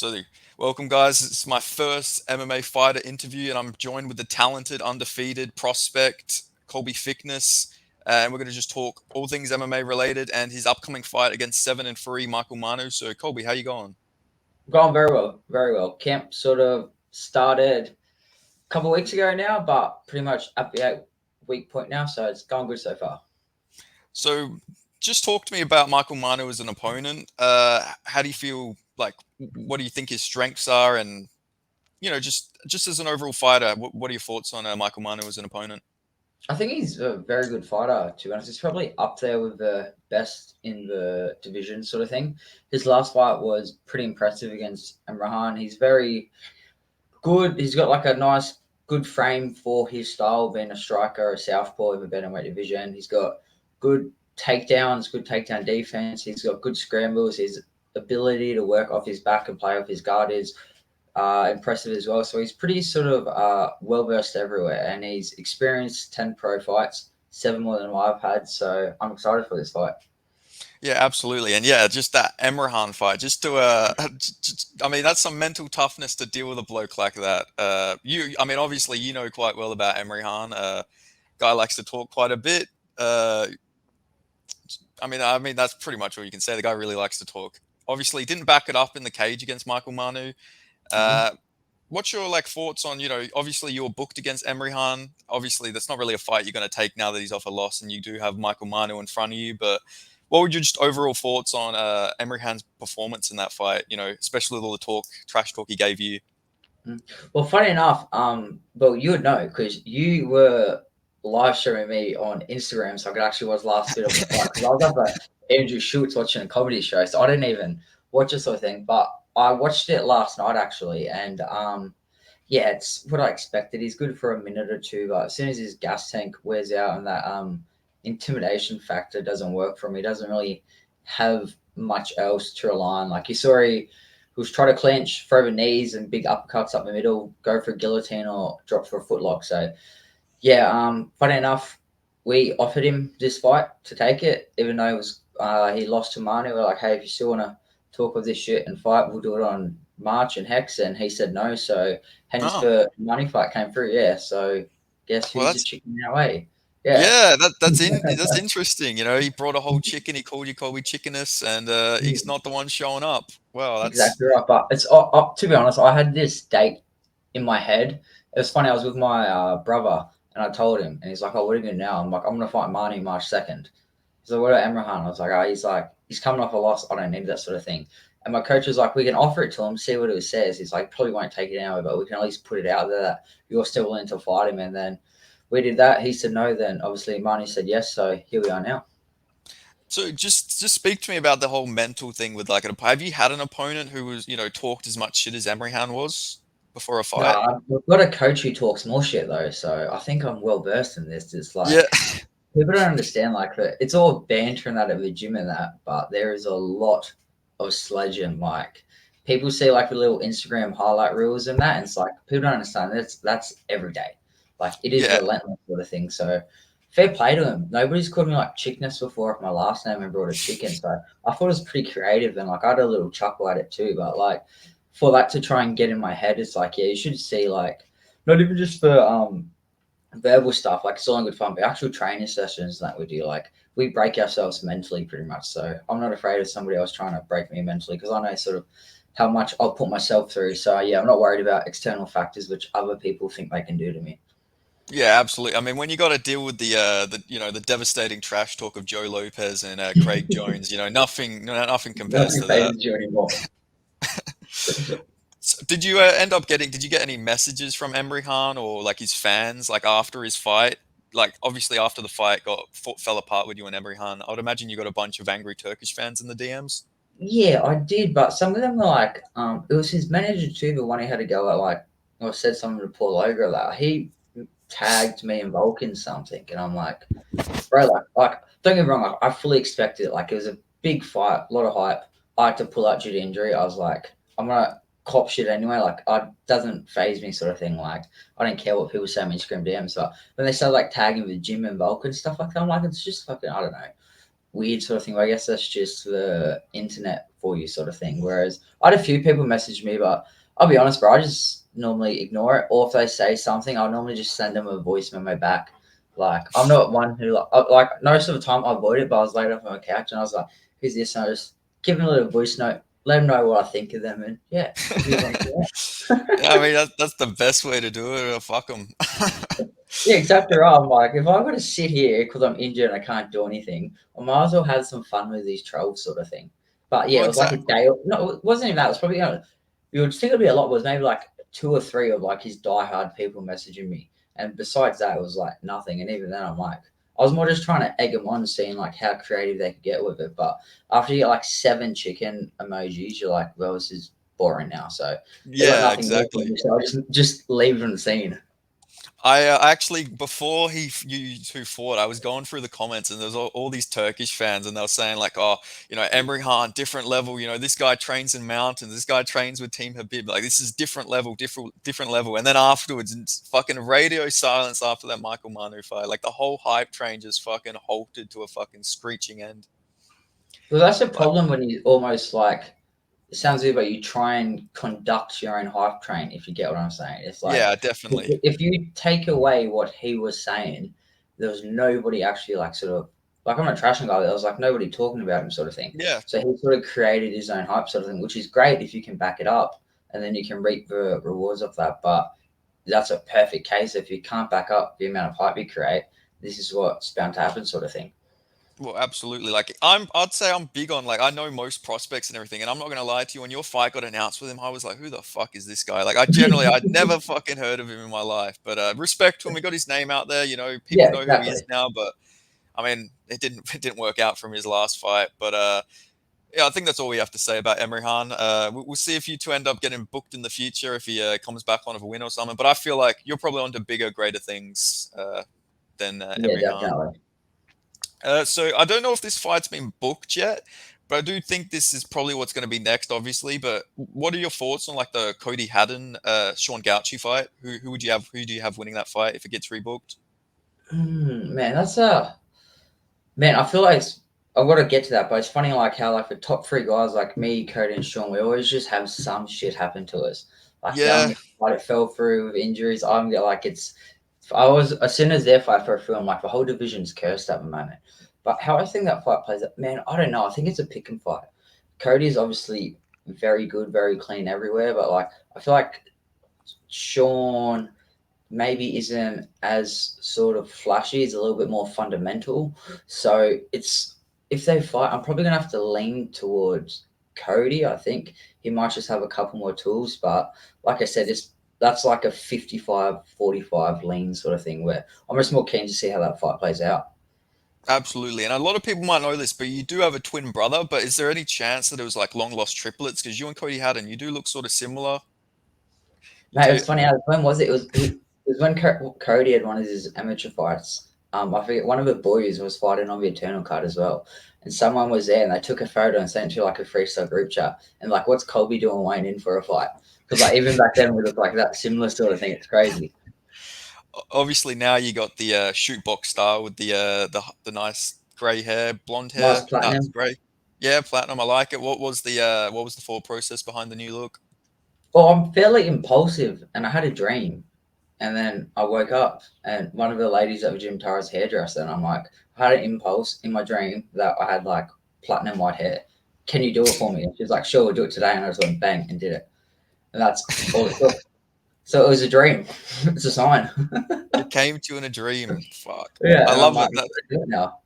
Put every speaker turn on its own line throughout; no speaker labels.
So, welcome, guys. It's my first MMA fighter interview, and I'm joined with the talented, undefeated prospect, Colby Thicknesse. And we're going to just talk all things MMA related and his upcoming fight against 7-3 Michael Manu. So, Colby, how you going?
Going very well, very well. Camp sort of started a couple of weeks ago now, but pretty much at the 8 week point now, so it's going good so far.
So, just talk to me about Michael Manu as an opponent. How do you feel? Like, what do you think his strengths are? And just as an overall fighter, what are your thoughts on Michael Manu as an opponent?
I think he's a very good fighter, to be honest. He's probably up there with the best in the division, sort of thing. His last fight was pretty impressive against Emrahan. He's very good. He's got like a nice, good frame for his style, being a striker, a southpaw in the bantamweight division. He's got good takedowns, good takedown defense. He's got good scrambles. His ability to work off his back and play off his guard is impressive as well. So he's pretty sort of well versed everywhere, and he's experienced 10 pro fights, seven more than I've had. So I'm excited for this fight.
Yeah, absolutely. And yeah, just that Emrahan fight, just to I mean, that's some mental toughness to deal with a bloke like that. I mean, obviously you know quite well about Emrahan. Guy likes to talk quite a bit. Uh, I mean that's pretty much all you can say. The guy really likes to talk. Obviously, he didn't back it up in the cage against Michael Manu.
Mhm.
Uh, what's your thoughts on, obviously you're booked against Emrihan. Obviously, that's not really a fight you're going to take now that he's off a loss and you do have Michael Manu in front of you. But what would your just overall thoughts on Emrihan's performance in that fight? Especially with all the trash talk he gave you.
Mm. Well, funny enough, well, you would know because you were live streaming me on Instagram, so I could actually watch the last bit of the fight because I was up at Andrew Schultz watching a comedy show, so I didn't even watch it sort of thing. But I watched it last night actually, and yeah, it's what I expected. He's good for a minute or two, but as soon as his gas tank wears out and that intimidation factor doesn't work for him, he doesn't really have much else to rely on. Like you saw, he was trying to clinch, throw the knees and big uppercuts up the middle, go for a guillotine or drop for a footlock. So yeah, funny enough, we offered him this fight to take it, even though it was he lost to Manu. We're like, hey, if you still want to talk of this shit and fight, we'll do it on March and Hex, and he said no. So hence
Oh,
the money fight came through. Yeah. So guess
well,
who's the
that's
chicken in our way? Yeah.
yeah, that's interesting. He brought a whole chicken. He called you Colby Chickeness, and he's not the one showing up. Well, that's
Exactly right. But it's to be honest, I had this date in my head. It was funny. I was with my brother, and I told him, and he's like, "Oh, what are you doing now?" I'm like, "I'm gonna fight Marnie March 2nd." He's like, "What about Emrahan?" I was like, "Oh, he's coming off a loss. I don't need that sort of thing." And my coach was like, "We can offer it to him, see what it says." He's like, "Probably won't take it anyway, but we can at least put it out there that you're still willing to fight him." And then we did that. He said no. Then obviously Marnie said yes. So here we are now.
so. Just speak to me about the whole mental thing with have you had an opponent who was talked as much shit as Emrihan was before a
No,
fight?
I've got a coach who talks more shit though, so I think I'm well versed in this. It's
Yeah,
like people don't understand like that. It's all banter and that at the gym and that, but there is a lot of sledging. Like people see like the little Instagram highlight reels and that, and it's like people don't understand that's every day. Like it is
yeah.
relentless sort of thing. So fair play to him. Nobody's called me like chickness before if my last name and brought a chicken. So I thought it was pretty creative and like I had a little chuckle at it too. But like for that to try and get in my head, it's like yeah, you should see like not even just the verbal stuff, like it's all in good fun, but actual training sessions that we do, like we break ourselves mentally pretty much. So I'm not afraid of somebody else trying to break me mentally because I know sort of how much I'll put myself through. So yeah, I'm not worried about external factors which other people think they can do to me.
Yeah, absolutely. I mean, when you got to deal with the devastating trash talk of Joe Lopez and Craig Jones, nothing compares
Nothing
to that.
phases you anymore.
So did you get any messages from Emre Khan or like his fans like after his fight? Like obviously after the fight fell apart with you and Emre Khan, I would imagine you got a bunch of angry Turkish fans in the DMs.
Yeah, I did, but some of them were like, it was his manager too, the one he had to go at like, or said something to Paul Logo that he tagged me and Vulcan something, and I'm like, bro, like don't get me wrong, like, I fully expected it. Like it was a big fight, a lot of hype. I had to pull out due to injury. I was like, I'm gonna cop shit anyway. Like I doesn't phase me sort of thing. Like I don't care what people say on Instagram DMs. But when they started like tagging with Jim and Vulcan stuff like that, I'm like, it's just fucking I don't know. weird sort of thing. I guess that's just the internet for you sort of thing. Whereas I had a few people message me, but I'll be honest, bro, I just normally ignore it. Or if they say something, I'll normally just send them a voice memo back. Like, I'm not one who, like most of the time I avoid it, but I was laid off on my couch and I was like, who's this? And I just give them a little voice note, let them know what I think of them, and yeah, move on to that.
Yeah, I mean that's the best way to do it. Fuck them.
Yeah, exactly right. I'm like, if I've got to sit here because I'm injured and I can't do anything, I might as well have some fun with these trolls sort of thing. But yeah,
Well,
it was like a
exactly.
day. No, it wasn't even that. It was probably, you would think it'd be a lot, was maybe like two or three of like his diehard people messaging me. And besides that, it was like nothing. And even then, I'm like, I was more just trying to egg them on, seeing like how creative they could get with it. But after you get like 7 chicken emojis, you're like, well, this is boring now. So they got
Yeah,
nothing more for
exactly.
me. So I just leave them the scene.
I actually before you two fought, I was going through the comments and there's all these Turkish fans and they were saying like, oh, Emre Khan, different level. This guy trains in mountains. This guy trains with Team Habib. Like this is different level, different level. And then afterwards, it's fucking radio silence after that Michael Manu fight. Like the whole hype train just fucking halted to a fucking screeching end.
Well, that's the
But
problem when you almost like it sounds weird, but you try and conduct your own hype train. If you get what I'm saying, it's like
yeah, definitely.
if you take away what he was saying, there was nobody actually like sort of like I'm not trashing guy. There was like nobody talking about him, sort of thing.
Yeah,
So he sort of created his own hype, sort of thing, which is great if you can back it up, and then you can reap the rewards of that. But that's a perfect case. If you can't back up the amount of hype you create, this is what's bound to happen, sort of thing.
well, absolutely. Like I'd say I'm big on like I know most prospects and everything, and I'm not gonna lie to you. When your fight got announced with him, I was like, who the fuck is this guy? Like I'd never fucking heard of him in my life, but respect to him. He got his name out there. People
Yeah,
know who he is
exactly.
now. But I mean, it didn't work out from his last fight. But yeah, I think that's all we have to say about Emre Khan. We'll see if you two end up getting booked in the future if he comes back on with a win or something. But I feel like you're probably onto bigger, greater things than
Yeah,
Emre Khan.
definitely.
So I don't know if this fight's been booked yet, but I do think this is probably what's going to be next, obviously. But what are your thoughts on like the Cody Haddon, Sean Gauchi fight? Who would you have? Who do you have winning that fight if it gets rebooked?
Man, that's a man. I feel like I've got to get to that, but it's funny like how like the top three guys like me, Cody, and Sean, we always just have some shit happen to us. Like the
Yeah,
only fight it fell through with injuries. I'm like it's. I was as soon as their fight fell through, I'm like the whole division's cursed at the moment. But how I think that fight plays out, man, I don't know. I think it's a pick and fight. Cody is obviously very good, very clean everywhere, but like I feel like Sean maybe isn't as sort of flashy. It's a little bit more fundamental. So it's if they fight, I'm probably gonna have to lean towards Cody. I think he might just have a couple more tools, but like I said, that's like a 55-45 lean sort of thing where I'm just more keen to see how that fight plays out.
absolutely. And a lot of people might know this, but you do have a twin brother. But is there any chance that it was like long lost triplets? Because you and Cody Haddon, you do look sort of similar
Mate, it
to.
was funny. When was it? It was when Cody had one of his amateur fights. I forget one of the boys was fighting on the Eternal card as well, and someone was there and they took a photo and sent it to like a freestyle group chat. And like, what's Colby doing weighing in for a fight? Because like even back then we looked like that similar sort of thing. It's crazy.
Obviously now you got the shoot box star with the nice grey hair, blonde
Nice
hair. No, it's
platinum.
grey. Yeah, platinum. I like it. What was the thought process behind the new look?
Well, I'm fairly impulsive, and I had a dream. And then I woke up, and one of the ladies at the gym, Tara's hairdresser, and I'm like, I had an impulse in my dream that I had like platinum white hair. Can you do it for me? And she's like, sure, we'll do it today. And I just went bang and did it. And that's all it took. So it was a dream. It's a sign.
It came to you in a dream. Fuck.
Yeah.
I
And I'm
love
like,
it.
I'm gonna do it now.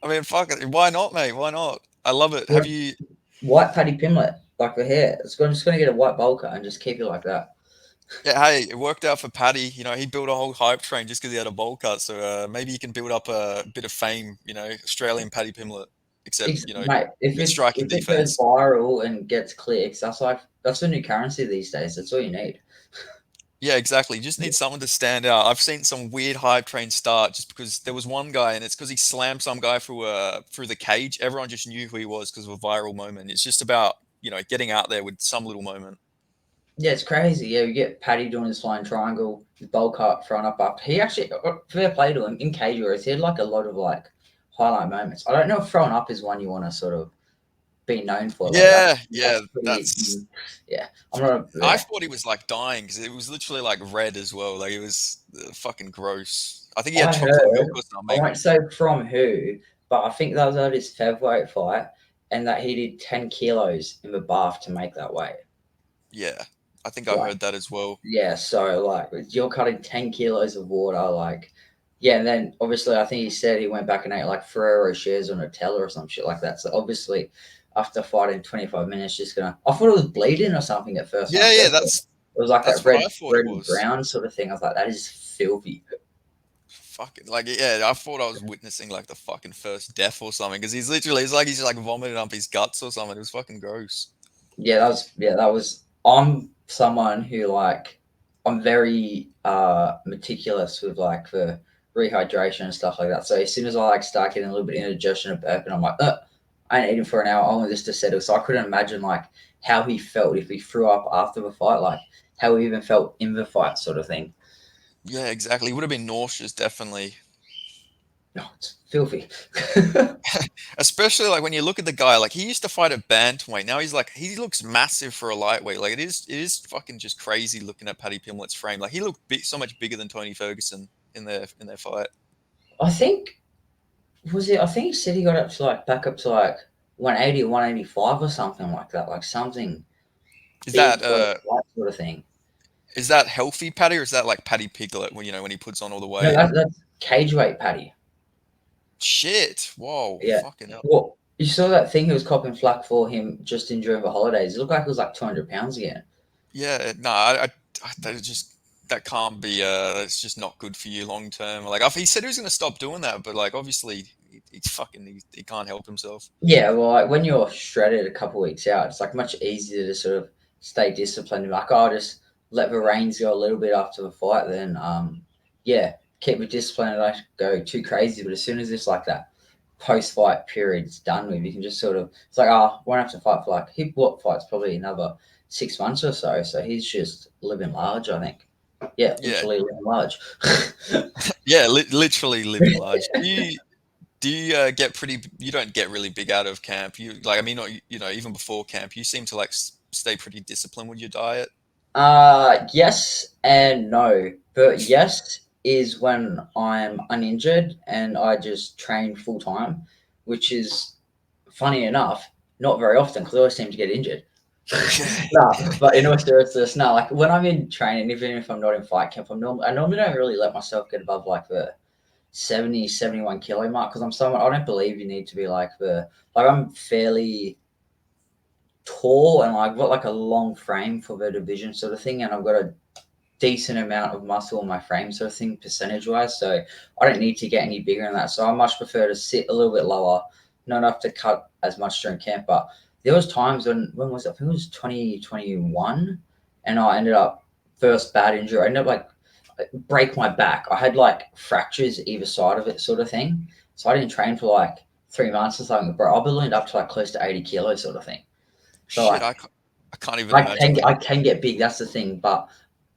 I mean, fuck it. Why not, mate? Why not? I love it.
Yeah.
Have you?
White patty pimlet, like the hair. I'm just going to get a white bowl cut and just keep it like that.
Yeah, hey, it worked out for Paddy. He built a whole hype train just because he had a bowl cut. So maybe you can build up a bit of fame. Australian Paddy Pimlet, except
Mate,
with striking
if it goes
defense.
viral and gets clicks, that's the new currency these days. That's all you need.
Yeah, exactly. You just need someone to stand out. I've seen some weird hype train start just because there was one guy, and it's because he slammed some guy through the cage. Everyone just knew who he was because of a viral moment. It's just about getting out there with some little moment.
Yeah, it's crazy. Yeah, we get Paddy doing his flying triangle, his bowl cut, front up. He actually, fair play to him, in cage wars, he had like a lot of like, highlight moments. I don't know if throwing up is one you want to sort of be known for. Like
Yeah, yeah,
that's pretty.
that's.
Yeah, I'm not.
I
Yeah,
thought he was like dying because it was literally like red as well. Like it was fucking gross. I think he had
I
chocolate milk
heard.
or
I
something.
won't say from who, but I think that was at his featherweight fight, and that he did 10 kilos in the bath to make that weight.
Yeah, I think I
Like,
heard that as well.
yeah, so like you're cutting 10 kilos of water, like, yeah, and then obviously I think he said he went back and ate like Ferrero shares or Nutella or some shit like that. So obviously after fighting 25 minutes, just gonna. I thought it was bleeding or something at first when I
Yeah, yeah,
first saw it. It was like
that's
that
what I thought it
red and
was.
brown sort of thing. I was like, that is filthy.
Fucking like yeah, I thought I was witnessing like the fucking first death or something because he's literally it's like he's like vomiting up his guts or something. It was fucking gross.
That was. I'm someone who like I'm very meticulous with like the rehydration and stuff like that. So as soon as I like start getting a little bit of indigestion or burping, I'm like, I ain't eating for an hour. I want this to settle. So I couldn't imagine like how he felt if he threw up after the fight, like how he even felt in the fight, sort of thing.
Yeah, exactly. He would have been nauseous, definitely.
No, it's filthy.
Especially like when you look at the guy, like he used to fight at bantamweight. Now he's like he looks massive for a lightweight. Like it is fucking just crazy looking at Paddy Pimblett's frame. Like he looked so much bigger than Tony Ferguson in their fight.
I think was it? I think he said he got up to like back up to like 180 or 185 or something like that, like something
Is
big
that
for a fight sort of thing.
healthy Paddy or is that like Paddy Piglet when when he puts on all the
No,
weight?
that's cage weight, Paddy.
Shit! Whoa!
Yeah.
Fucking hell!
Well, you saw that thing he was copping flack for him just in during the holidays. It looked like it was like 200 pounds again.
Yeah, no, that is just that can't be. That's just not good for you long term. Like he said he was going to stop doing that, but like obviously he can't help himself.
Yeah, well, like when you're shredded a couple of weeks out, it's like much easier to sort of stay disciplined. Like, oh, I'll just let the reins go a little bit after the fight, then yeah, keep it disciplined and don't go too crazy. But as soon as it's like that post fight period's done with, you can just sort of it's like, oh, won't have to fight for like he what fights probably another 6 months or so. So he's just living large, I think. Yeah,
Yeah,
literally living large.
yeah, literally living large. Do you get pretty? You don't get really big out of camp. You like, I mean, not, even before camp, you seem to like stay pretty disciplined with your diet.
Yes and no. But yes is when I'm uninjured and I just train full time, which is funny enough, not very often because I always seem to get injured.
Yeah,
Nah, but in all seriousness, no, like when I'm in training, even if I'm not in fight camp, I normally don't really let myself get above like the 70, 71 kilo mark because I'm someone I don't believe you need to be like I'm fairly tall and I've got like a long frame for the division sort of thing, and I've got a decent amount of muscle in my frame sort of thing percentage wise. So I don't need to get any bigger than that. So I much prefer to sit a little bit lower, not have to cut as much during camp. But there was times when was it? I think it was 2021, and I ended up first bad injury. I ended up like break my back. I had like fractures either side of it sort of thing. So I didn't train for like 3 months or something. Bro, I ballooned up to like close to 80 kilos sort of thing. So
shit,
like
I can't even
I
imagine
can
that.
I can get big. That's the thing. But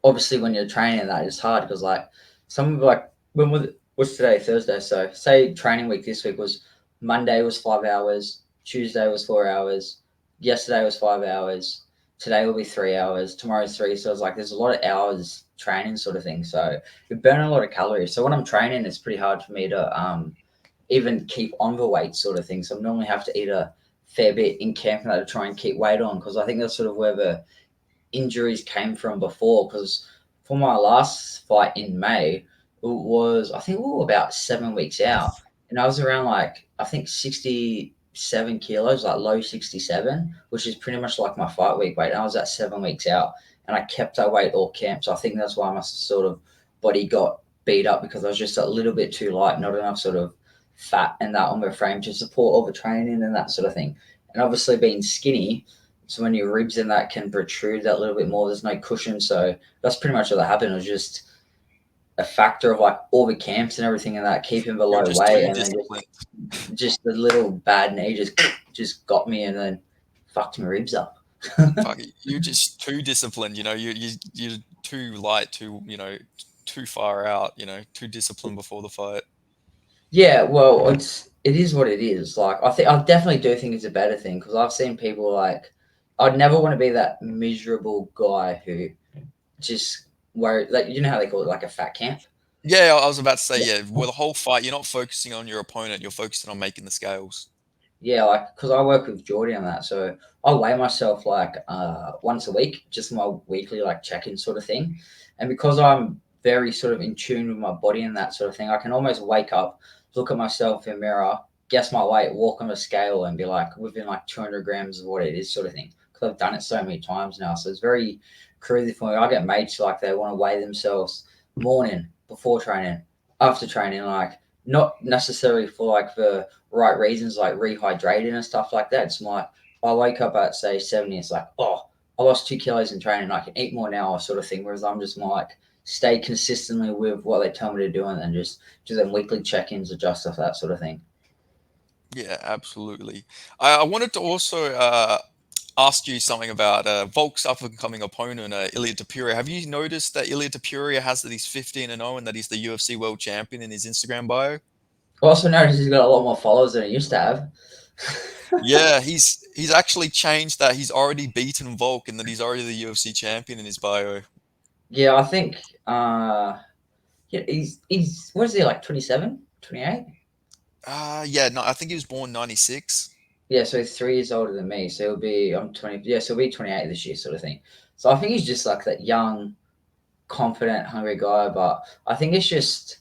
obviously, when you're training, that is hard because like some of like when was it, what's today Thursday? So say training week this week was Monday was 5 hours, Tuesday was 4 hours, yesterday was 5 hours, today will be 3 hours, tomorrow's three. So it's like there's a lot of hours training sort of thing. So you're burning a lot of calories. So when I'm training, it's pretty hard for me to even keep on the weight sort of thing. So I normally have to eat a fair bit in camp and that to try and keep weight on because I think that's sort of where the injuries came from before. Because for my last fight in May, it was I think we were about 7 weeks out, and I was around like I think 67 kilos, like low 67, which is pretty much like my fight week weight. And I was at 7 weeks out, and I kept that weight all camp. So I think that's why my sort of body got beat up because I was just a little bit too light, not enough sort of fat and that on my frame to support all the training and that sort of thing. And obviously being skinny, so when your ribs and that can protrude that little bit more, there's no cushion. So that's pretty much what happened. It was just a factor of like all the camps and everything and that keeping
You're
below
just
weight,
too
and then
disciplined.
just the little bad knee just got me and then fucked my ribs up.
Fuck it, you're just too disciplined. You're too light, too far out. Too disciplined before the fight.
Yeah, well, it's it is what it is. Like I definitely do think it's a better thing because I've seen people like I'd never want to be that miserable guy who just worry like you know how they call it like a fat camp.
Yeah, I was about to say, yeah, with the whole fight, you're not focusing on your opponent, you're focusing on making the scales.
Yeah, like because I work with Geordie on that, so I weigh myself like once a week, just my weekly like check-in sort of thing. And because I'm very sort of in tune with my body and that sort of thing, I can almost wake up, look at myself in a mirror, guess my weight, walk on a scale, and be like within like 200 grams of what it is, sort of thing. Because I've done it so many times now, so it's very crazy for me. I get mates like they want to weigh themselves morning, before training, after training, like not necessarily for like the right reasons, like rehydrating and stuff like that. It's like I wake up at say 70, it's like, oh, I lost 2 kilos in training, I can eat more now, sort of thing. Whereas I'm just more like stay consistently with what they tell me to do and then just do them weekly check-ins, adjust stuff, that sort of thing.
Yeah, absolutely. I wanted to also ask you something about Volk's up and coming opponent, Ilia Topuria. Have you noticed that Ilia Topuria has that he's 15-0 and that he's the UFC world champion in his Instagram bio?
I also noticed he's got a lot more followers than he used to have.
Yeah, he's actually changed that. He's already beaten Volk and that he's already the UFC champion in his bio.
Yeah, I think yeah, he's what is he like 27, 28?
Yeah, no, I think he was born 96.
Yeah, so he's 3 years older than me. So he'll be I'm 20. Yeah, so he'll be 28 this year, sort of thing. So I think he's just like that young, confident, hungry guy. But I think it's just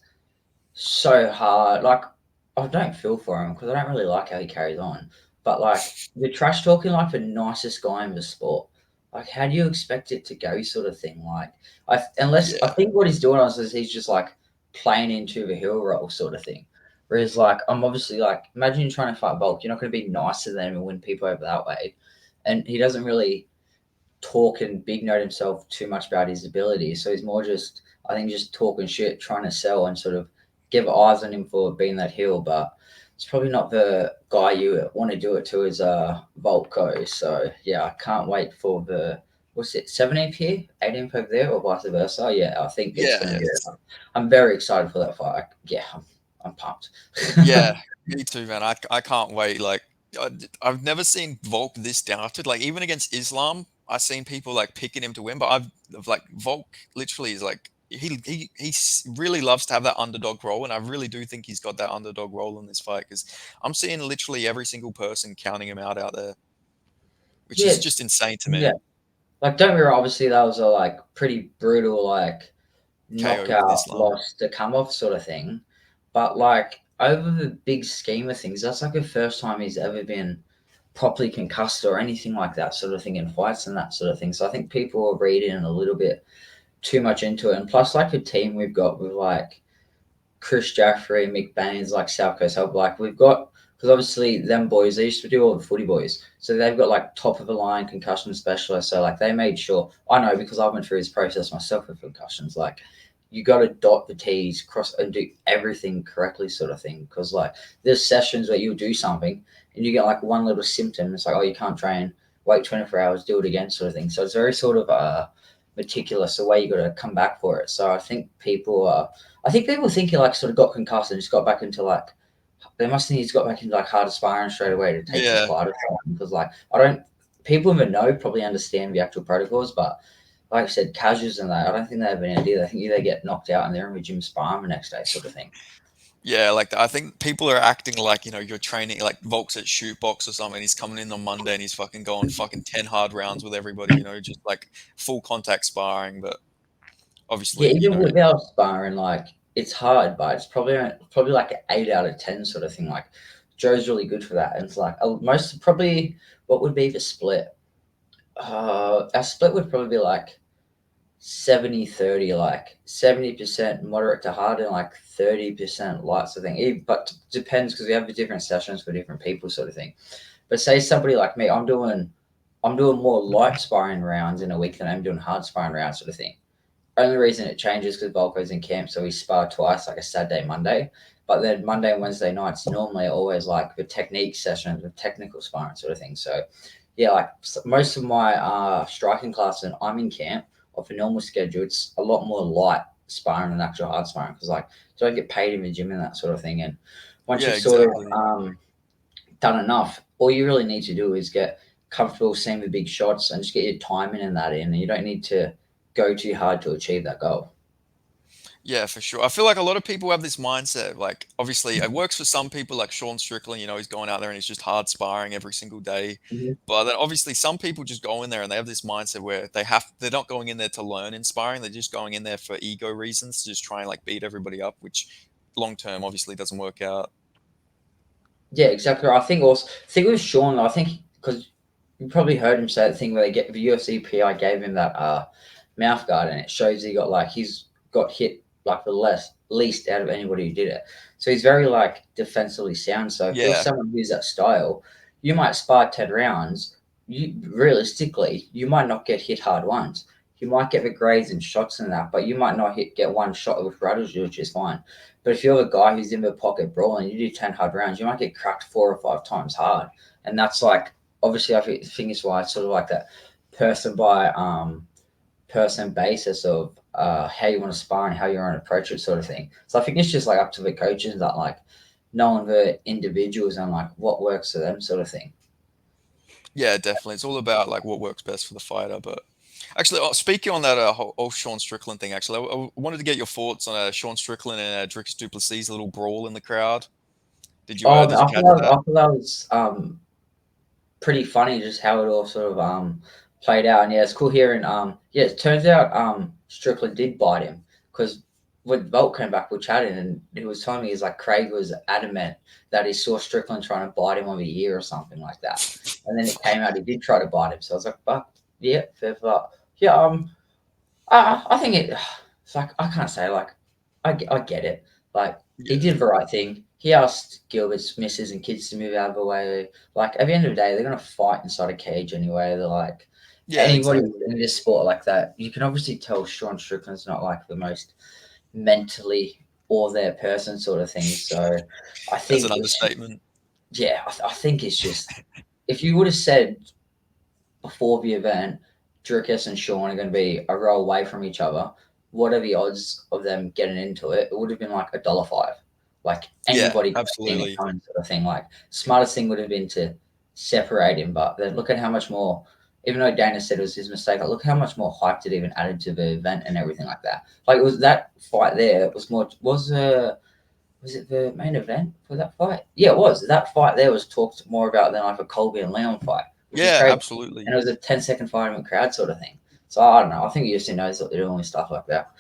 so hard. Like I don't feel for him because I don't really like how he carries on. But like the trash talking like the nicest guy in the sport. Like how do you expect it to go, sort of thing? Like unless I
Yeah,
think what he's doing is he's just like playing into the heel role, sort of thing. Whereas like I'm obviously like imagine you're trying to fight Bulk, you're not going to be nicer than him and win people over that way. And he doesn't really talk and big note himself too much about his ability. So he's more just, I think, just talking shit, trying to sell and sort of give eyes on him for being that heel. But it's probably not the guy you want to do it to as Volko. So yeah, I can't wait for the what's it 17th here, 18th over there, or vice versa. Yeah, I think it's
yeah,
gonna be.
yes.
I'm very excited for that fight. Yeah, I'm pumped.
Yeah, me too, man. I can't wait. Like, I've never seen Volk this doubted. Like, even against Islam, I've seen people like picking him to win, but I've like Volk literally is like really loves to have that underdog role, and I really do think he's got that underdog role in this fight because I'm seeing literally every single person counting him out there, which
Yeah,
is just insane to
yeah.
me.
Like, don't get me wrong. Obviously, that was a like pretty brutal like
KO with
knockout
Islam.
loss to come off, sort of thing. But like over the big scheme of things, that's like the first time he's ever been properly concussed or anything like that, sort of thing, in fights and that sort of thing. So I think people are reading a little bit too much into it. And plus, like the team we've got with like Chris Jaffrey, Mick Baines, like South Coast Help, like we've got because obviously them boys they used to do all the footy boys, so they've got like top of the line concussion specialists. So like they made sure I know because I went through this process myself with concussions. Like you got to dot the T's, cross and do everything correctly, sort of thing. Because like there's sessions where you'll do something and you get like one little symptom. It's like oh you can't train, wait 24 hours, do it again, sort of thing. So it's very sort of meticulous the way you got to come back for it. So I think people think he like sort of got concussed and just got back into like they must think he's got back into like harder sparring straight away to take his
Yeah,
fight because like I don't people in the know probably understand the actual protocols, but like I said, casuals and that I don't think they have any idea. They think they get knocked out and they're in the gym sparring the next day, sort of thing.
yeah. Like I think people are acting like you're training like Volk's at shoot box or something. He's coming in on Monday and he's fucking going fucking 10 hard rounds with everybody. Just like full contact sparring. But
Yeah,
obviously,
even without sparring, like it's hard, but it's probably like an 8 out of 10 sort of thing. Like Joe's really good for that, and it's like most probably what would be the split. Our split would probably be like 70-30, like 70% moderate to hard and like 30% light sort of thing. But depends because we have the different sessions for different people, sort of thing. But say somebody like me, I'm doing more light sparring rounds in a week than I'm doing hard sparring rounds, sort of thing. Only reason it changes because Volko's in camp, so we spar twice, like a Saturday, Monday. But then Monday and Wednesday nights normally always like the technique sessions with technical sparring, sort of thing. So yeah, like most of my striking class and I'm in camp off a normal schedule, it's a lot more light sparring than actual hard sparring because like so I get paid in the gym and that sort of thing. And Once
Yeah,
you've sort of
exactly.
done enough, all you really need to do is get comfortable seeing the big shots and just get your timing in that in. And you don't need to go too hard to achieve that goal.
Yeah, for sure. I feel like a lot of people have this mindset. Like, obviously, it works for some people, like Sean Strickland. He's going out there and he's just hard sparring every single day.
Mhm.
But then, obviously, some people just go in there and they have this mindset where they're not going in there to learn in sparring. They're just going in there for ego reasons to just try and like beat everybody up, which long term obviously doesn't work out.
Yeah, exactly. I think also, I think with Sean, I think because you probably heard him say the thing where they get the UFC PI gave him that mouth guard, and it shows he got like he's got hit like the least out of anybody who did it. So he's very like defensively sound. So if you're
Yeah,
someone who's that style, you might spar 10 rounds. You realistically, you might not get hit hard once. You might get the grades and shots and that, but you might not get one shot with rattles you, which is fine. But if you're the guy who's in the pocket brawling, you do 10 hard rounds, you might get cracked 4 or 5 times hard. And that's like, obviously, I think it's why it's sort of like that person by person basis of how you want to spar and how you want to approach it, sort of thing. So I think it's just like up to the coaches that like knowing the individuals and like what works for them, sort of thing.
yeah, definitely. It's all about like what works best for the fighter. But actually, speaking on that whole Sean Strickland thing, actually, I wanted to get your thoughts on Sean Strickland and Dricus Duplessis' little brawl in the crowd. Did you
I
catch
thought
that?
I thought that was pretty funny just how it all sort of played out. And yeah, it's cool hearing. Yeah, it turns out Strickland did bite him because when Bolt came back, we chatted and he was telling me he's like Craig was adamant that he saw Strickland trying to bite him on the ear or something like that. And then it came out he did try to bite him. So I was like, but yeah, fair play. Yeah, I think it's like I can't say like I get it. Like he
Yeah,
did the right thing. He asked Gilbert's misses and kids to move out of the way. Like at the end of the day, they're gonna fight inside a cage anyway. They're like
yeah,
anybody
exactly.
in this sport like that. You can obviously tell Sean Strickland's not like the most mentally or their person sort of thing. So I
That's an
think it's
understatement.
yeah. I think it's just if you would have said before the event, Dricus and Sean are going to be a row away from each other. What are the odds of them getting into it? It would have been like $1.05. Like
Yeah,
anybody could have seen it
absolutely.
coming, sort of thing. Like smartest thing would have been to separate him, but then look at how much more. Even though Dana said it was his mistake, like, look how much more hype it even added to the event and everything like that. Like it was that fight there was more was it the main event for that fight? Yeah, it was. That fight there was talked more about than like a Colby and Leon fight, which is
Yeah,
crazy. And
absolutely.
it was a 10-second fight in the crowd sort of thing. So I don't know. I think UFC knows what they're doing with stuff like that.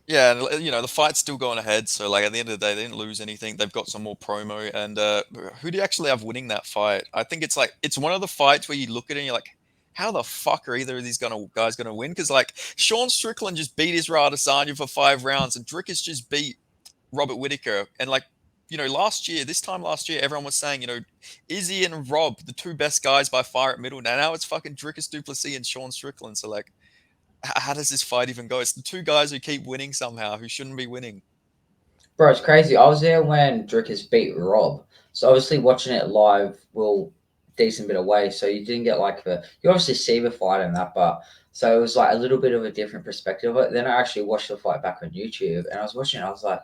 Yeah, and the fight's still going ahead. So like at the end of the day, they didn't lose anything. They've got some more promo. And who do you actually have winning that fight? I think it's one of the fights where you look at it and you're like, how the fuck are either of these guys gonna win? Because like Sean Strickland just beat Israel Adesanya for 5 rounds, and Dricus just beat Robert Whitaker. And like, this time last year, everyone was saying, Izzy and Rob, the two best guys by far at middle. Now it's fucking Dricus Duplessis and Sean Strickland. So like, how does this fight even go? It's the two guys who keep winning somehow, who shouldn't be winning.
Bro, it's crazy. I was there when Dricus beat Rob. So obviously watching it live will decent bit away. So you didn't get like you obviously see the fight and that, but so it was like a little bit of a different perspective. But then I actually watched the fight back on YouTube and I was watching it, I was like,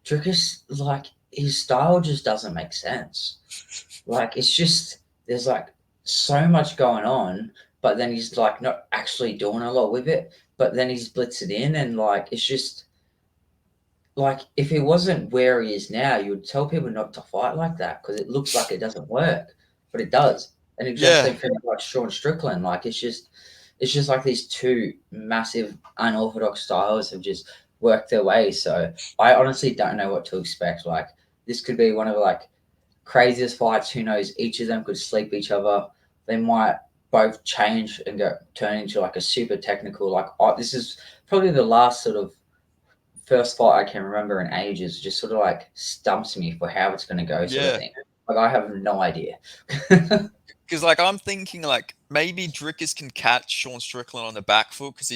Dricus, like his style just doesn't make sense. Like it's just there's like so much going on, but then he's like not actually doing a lot with it. But then he's blitzed it in and like it's just like if he wasn't where he is now, you would tell people not to fight like that because it looks like it doesn't work, but it does. And the exact
Yeah,
same thing like Sean Strickland. Like it's just like these two massive unorthodox styles have just worked their way. So I honestly don't know what to expect. Like this could be one of like craziest fights. Who knows? Each of them could sleep each other. They might both change and go turn into like a super technical. Like this is probably the last sort of first fight I can remember in ages. Just sort of like stumps me for how it's going to go, sort of
yeah.
thing. Like I have no idea.
Because like I'm thinking like maybe Drickus can catch Sean Strickland on the back foot because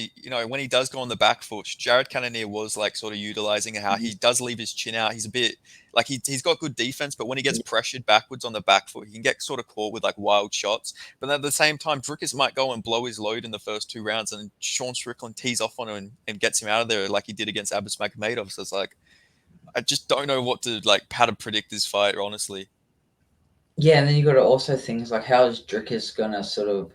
when he does go on the back foot, Jared Cannonier was like sort of utilizing how he does leave his chin out. He's a bit like he's got good defense, but when he gets pressured backwards on the back foot, he can get sort of caught with like wild shots. But then at the same time, Drickus might go and blow his load in the first 2 rounds, and Sean Strickland tees off on him and gets him out of there like he did against Abbas Magomedov. So it's like I just don't know how to predict this fight, honestly.
Yeah, and then you got to also things like how is Drickus gonna sort of,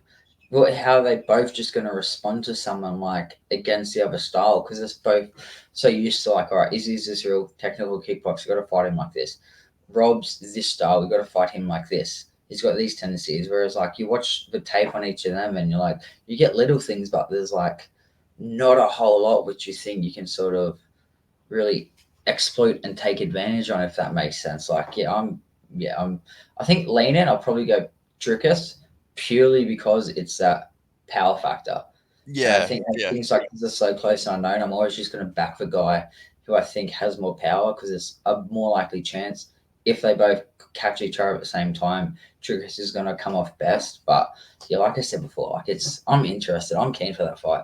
how are they both just gonna respond to someone like against the other style, because it's both so used to like, all right, is this real technical kickboxer? You got to fight him like this. Rob's this style, we got to fight him like this. He's got these tendencies. Whereas like you watch the tape on each of them, and you're like, you get little things, but there's like not a whole lot which you think you can sort of really exploit and take advantage on, if that makes sense. Like, I think lean in, I'll probably go Drickus purely because it's that power factor. And I
Yeah,
think
yeah,
things like this are so close and unknown, I'm always just going to back the guy who I think has more power, because it's a more likely chance if they both catch each other at the same time, Drickus is going to come off best. But yeah, like I said before, like I'm interested. I'm keen for that fight.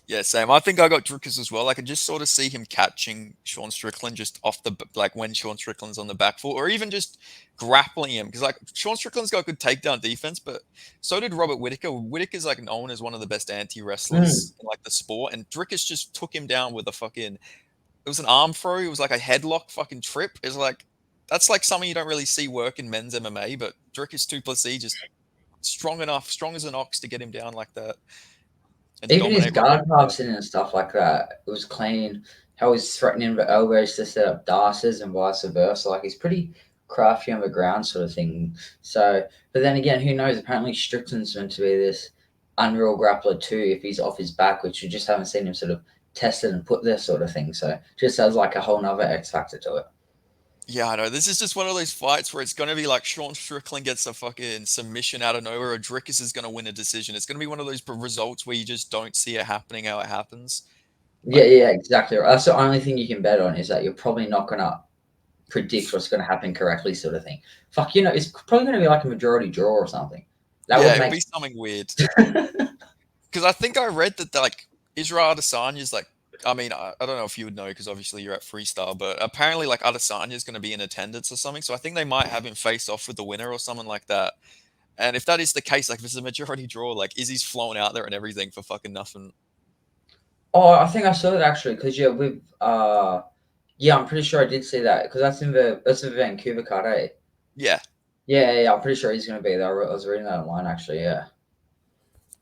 yeah. Same. I think I got Drukas as well. I could just sort of see him catching Sean Strickland just off like when Sean Strickland's on the back foot, or even just grappling him, because like Sean Strickland's got good takedown defense, but so did Robert Whitaker. Whitaker's like known as one of the best anti
Mm.
wrestlers in like the sport, and Drukas just took him down with a fucking. It was an arm throw. It was like a headlock fucking trip. It's like that's like something you don't really see work in men's MMA, but Drukas 2+E just strong enough, strong as an ox to get him down like that and
Even his
dominate Robert
guard
Whitaker.
passing and stuff like that, it was clean. How he's threatening the elbows to set up dashes and vice versa. Like he's pretty crafty on the ground, sort of thing. So, but then again, who knows? Apparently, Strickland's meant to be this unreal grappler too. If he's off his back, which we just haven't seen him sort of tested and put there, sort of thing. So, just as like a whole nother X factor to it.
Yeah, I know. This is just one of those fights where it's going to be like Sean Strickland gets a fucking submission out of nowhere, or Drickus is going to win a decision. It's going to be one of those results where you just don't see it happening how it happens.
Yeah,
Like,
yeah, exactly. Right. That's the only thing you can bet on, is that you're probably not gonna predict what's going to happen correctly, sort of thing. Fuck, it's probably going to be like a majority draw or something. That
yeah,
would
it'll
make
be something weird. Because I think I read that like Israel Adesanya's like, I mean, I don't know if you would know because obviously you're at freestyle, but apparently like Adesanya's going to be in attendance or something. So I think they might have him face off with the winner or something like that. And if that is the case, like if it's a majority draw, like Izzy's flown out there and everything for fucking nothing.
Oh, I think I saw that actually, because yeah, I'm pretty sure I did see that, because that's the Vancouver card, eh?
Yeah.
Yeah, I'm pretty sure he's going to be there. I was reading that online actually. Yeah,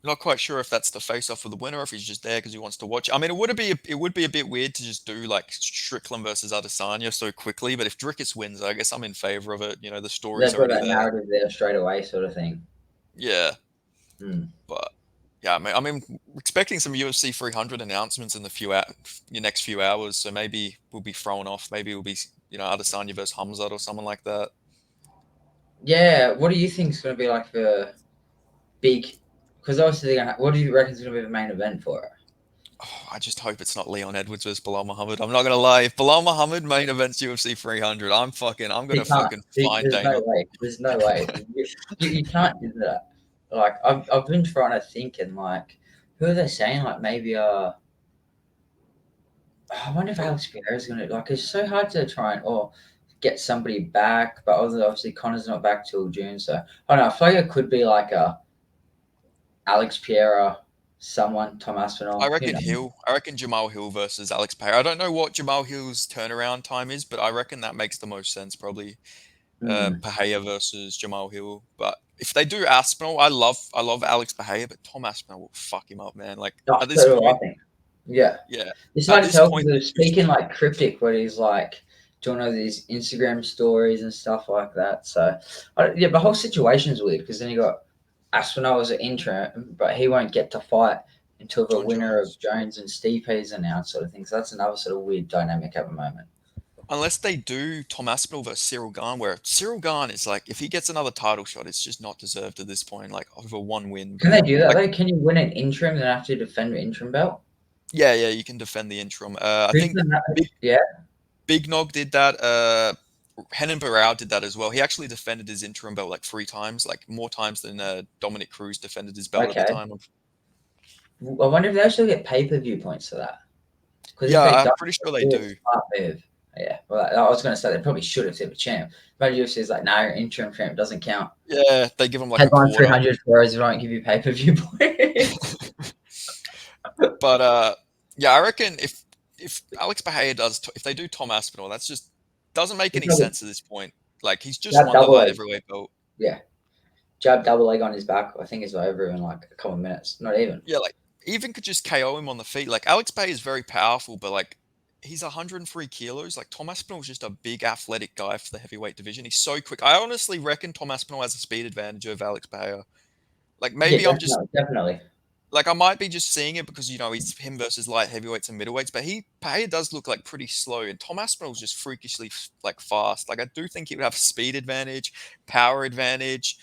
Not quite sure if that's the face off for the winner, or if he's just there because he wants to watch. I mean, it would be a bit weird to just do like Strickland versus Adesanya so quickly. But if Drickus wins, I guess I'm in favor of it. You know, the story's
they've got
already
that
there.
narrative there straight away, sort of thing.
Yeah,
Hmm.
but yeah, I mean, expecting some UFC 300 announcements in your next few hours. So maybe we'll be thrown off. Maybe we'll be Adesanya versus Hamzat or someone like that.
Yeah, what do you think is going to be like the big? Because obviously, what do you reckon is going to be the main event for it?
Oh, I just hope it's not Leon Edwards versus Bilal Muhammad. I'm not gonna lie. If Bilal Muhammad main events UFC 300, I'm
He
gonna
can't.
fucking find
There's no
Dana.
way. There's no way. You can't do that. Like I've been trying to think, and like, who are they saying? Like maybe I wonder if Alex Pereira's gonna, like. It's so hard to try and or get somebody back, but obviously Connor's not back till June, so I don't know. I feel like it could be like a Alex Pereira, someone Tom
I
Aspinall. Who
reckon
knows?
Hill. I reckon Jamal Hill versus Alex Pereira. I don't know what Jamal Hill's turnaround time is, but I reckon that makes the most sense. Probably
Hmm.
Pereira versus Jamal Hill. But if they do Aspinall, I love Alex Pereira, but Tom Aspinall will fuck him up, man. Like
Oh,
at this
so do I
point,
think. Yeah,
yeah,
it's
at
hard to
this
tell because
point,
they're
too
speaking
strong.
like cryptic, where he's like doing all these Instagram stories and stuff like that. So yeah, the whole situation's weird, because then you got Aspinall as an interim, but he won't get to fight until the
John
winner of
Jones.
Jones and Stipe is announced, sort of thing. So that's another sort of weird dynamic at the moment.
Unless they do Tom Aspinall versus Cyril Gahn, where Cyril Gahn is like, if he gets another title shot, it's just not deserved at this point, like over one win.
Can they do that
Like,
though? Can you win an interim and have to defend the interim belt?
yeah, yeah, you can defend the interim. I
Who's
think
the
Big
yeah?
Big Nog did that. Henan Barrow did that as well. He actually defended his interim belt like 3 times, like more times than Dominic Cruz defended his belt at the
Okay.
time.
I wonder if they actually get pay per view points for that. Because if
Yeah,
they
I'm
don't,
pretty sure they
it's
do.
a smart move. Yeah. Well, I was going to say they probably should have, if they were champ. But UFC is like, no, your interim champ doesn't count.
Yeah, they give him like a
Headline
quarter.
300, whereas we don't give you pay per view points.
But yeah, I reckon if if Alex Bahia if they do Tom Aspinall, that's just doesn't make
He's
any
not a
sense at this point. Like he's just
jab
won the
double
light
leg.
heavyweight belt.
Yeah, jab double leg on his back. I think it's over in like a couple of minutes. Not even.
Yeah, like even could just KO him on the feet. Like Alex Bahia is very powerful, but like he's 103 kilos. Like Tom Aspinall is just a big athletic guy for the heavyweight division. He's so quick. I honestly reckon Tom Aspinall has a speed advantage over Alex Bahia. Like
Yeah,
maybe I'm just
definitely, definitely.
like I might be just seeing it because it's him versus light heavyweights and middleweights, but Bahia does look like pretty slow, and Tom Aspinall's just freakishly like fast. Like I do think he would have speed advantage, power advantage,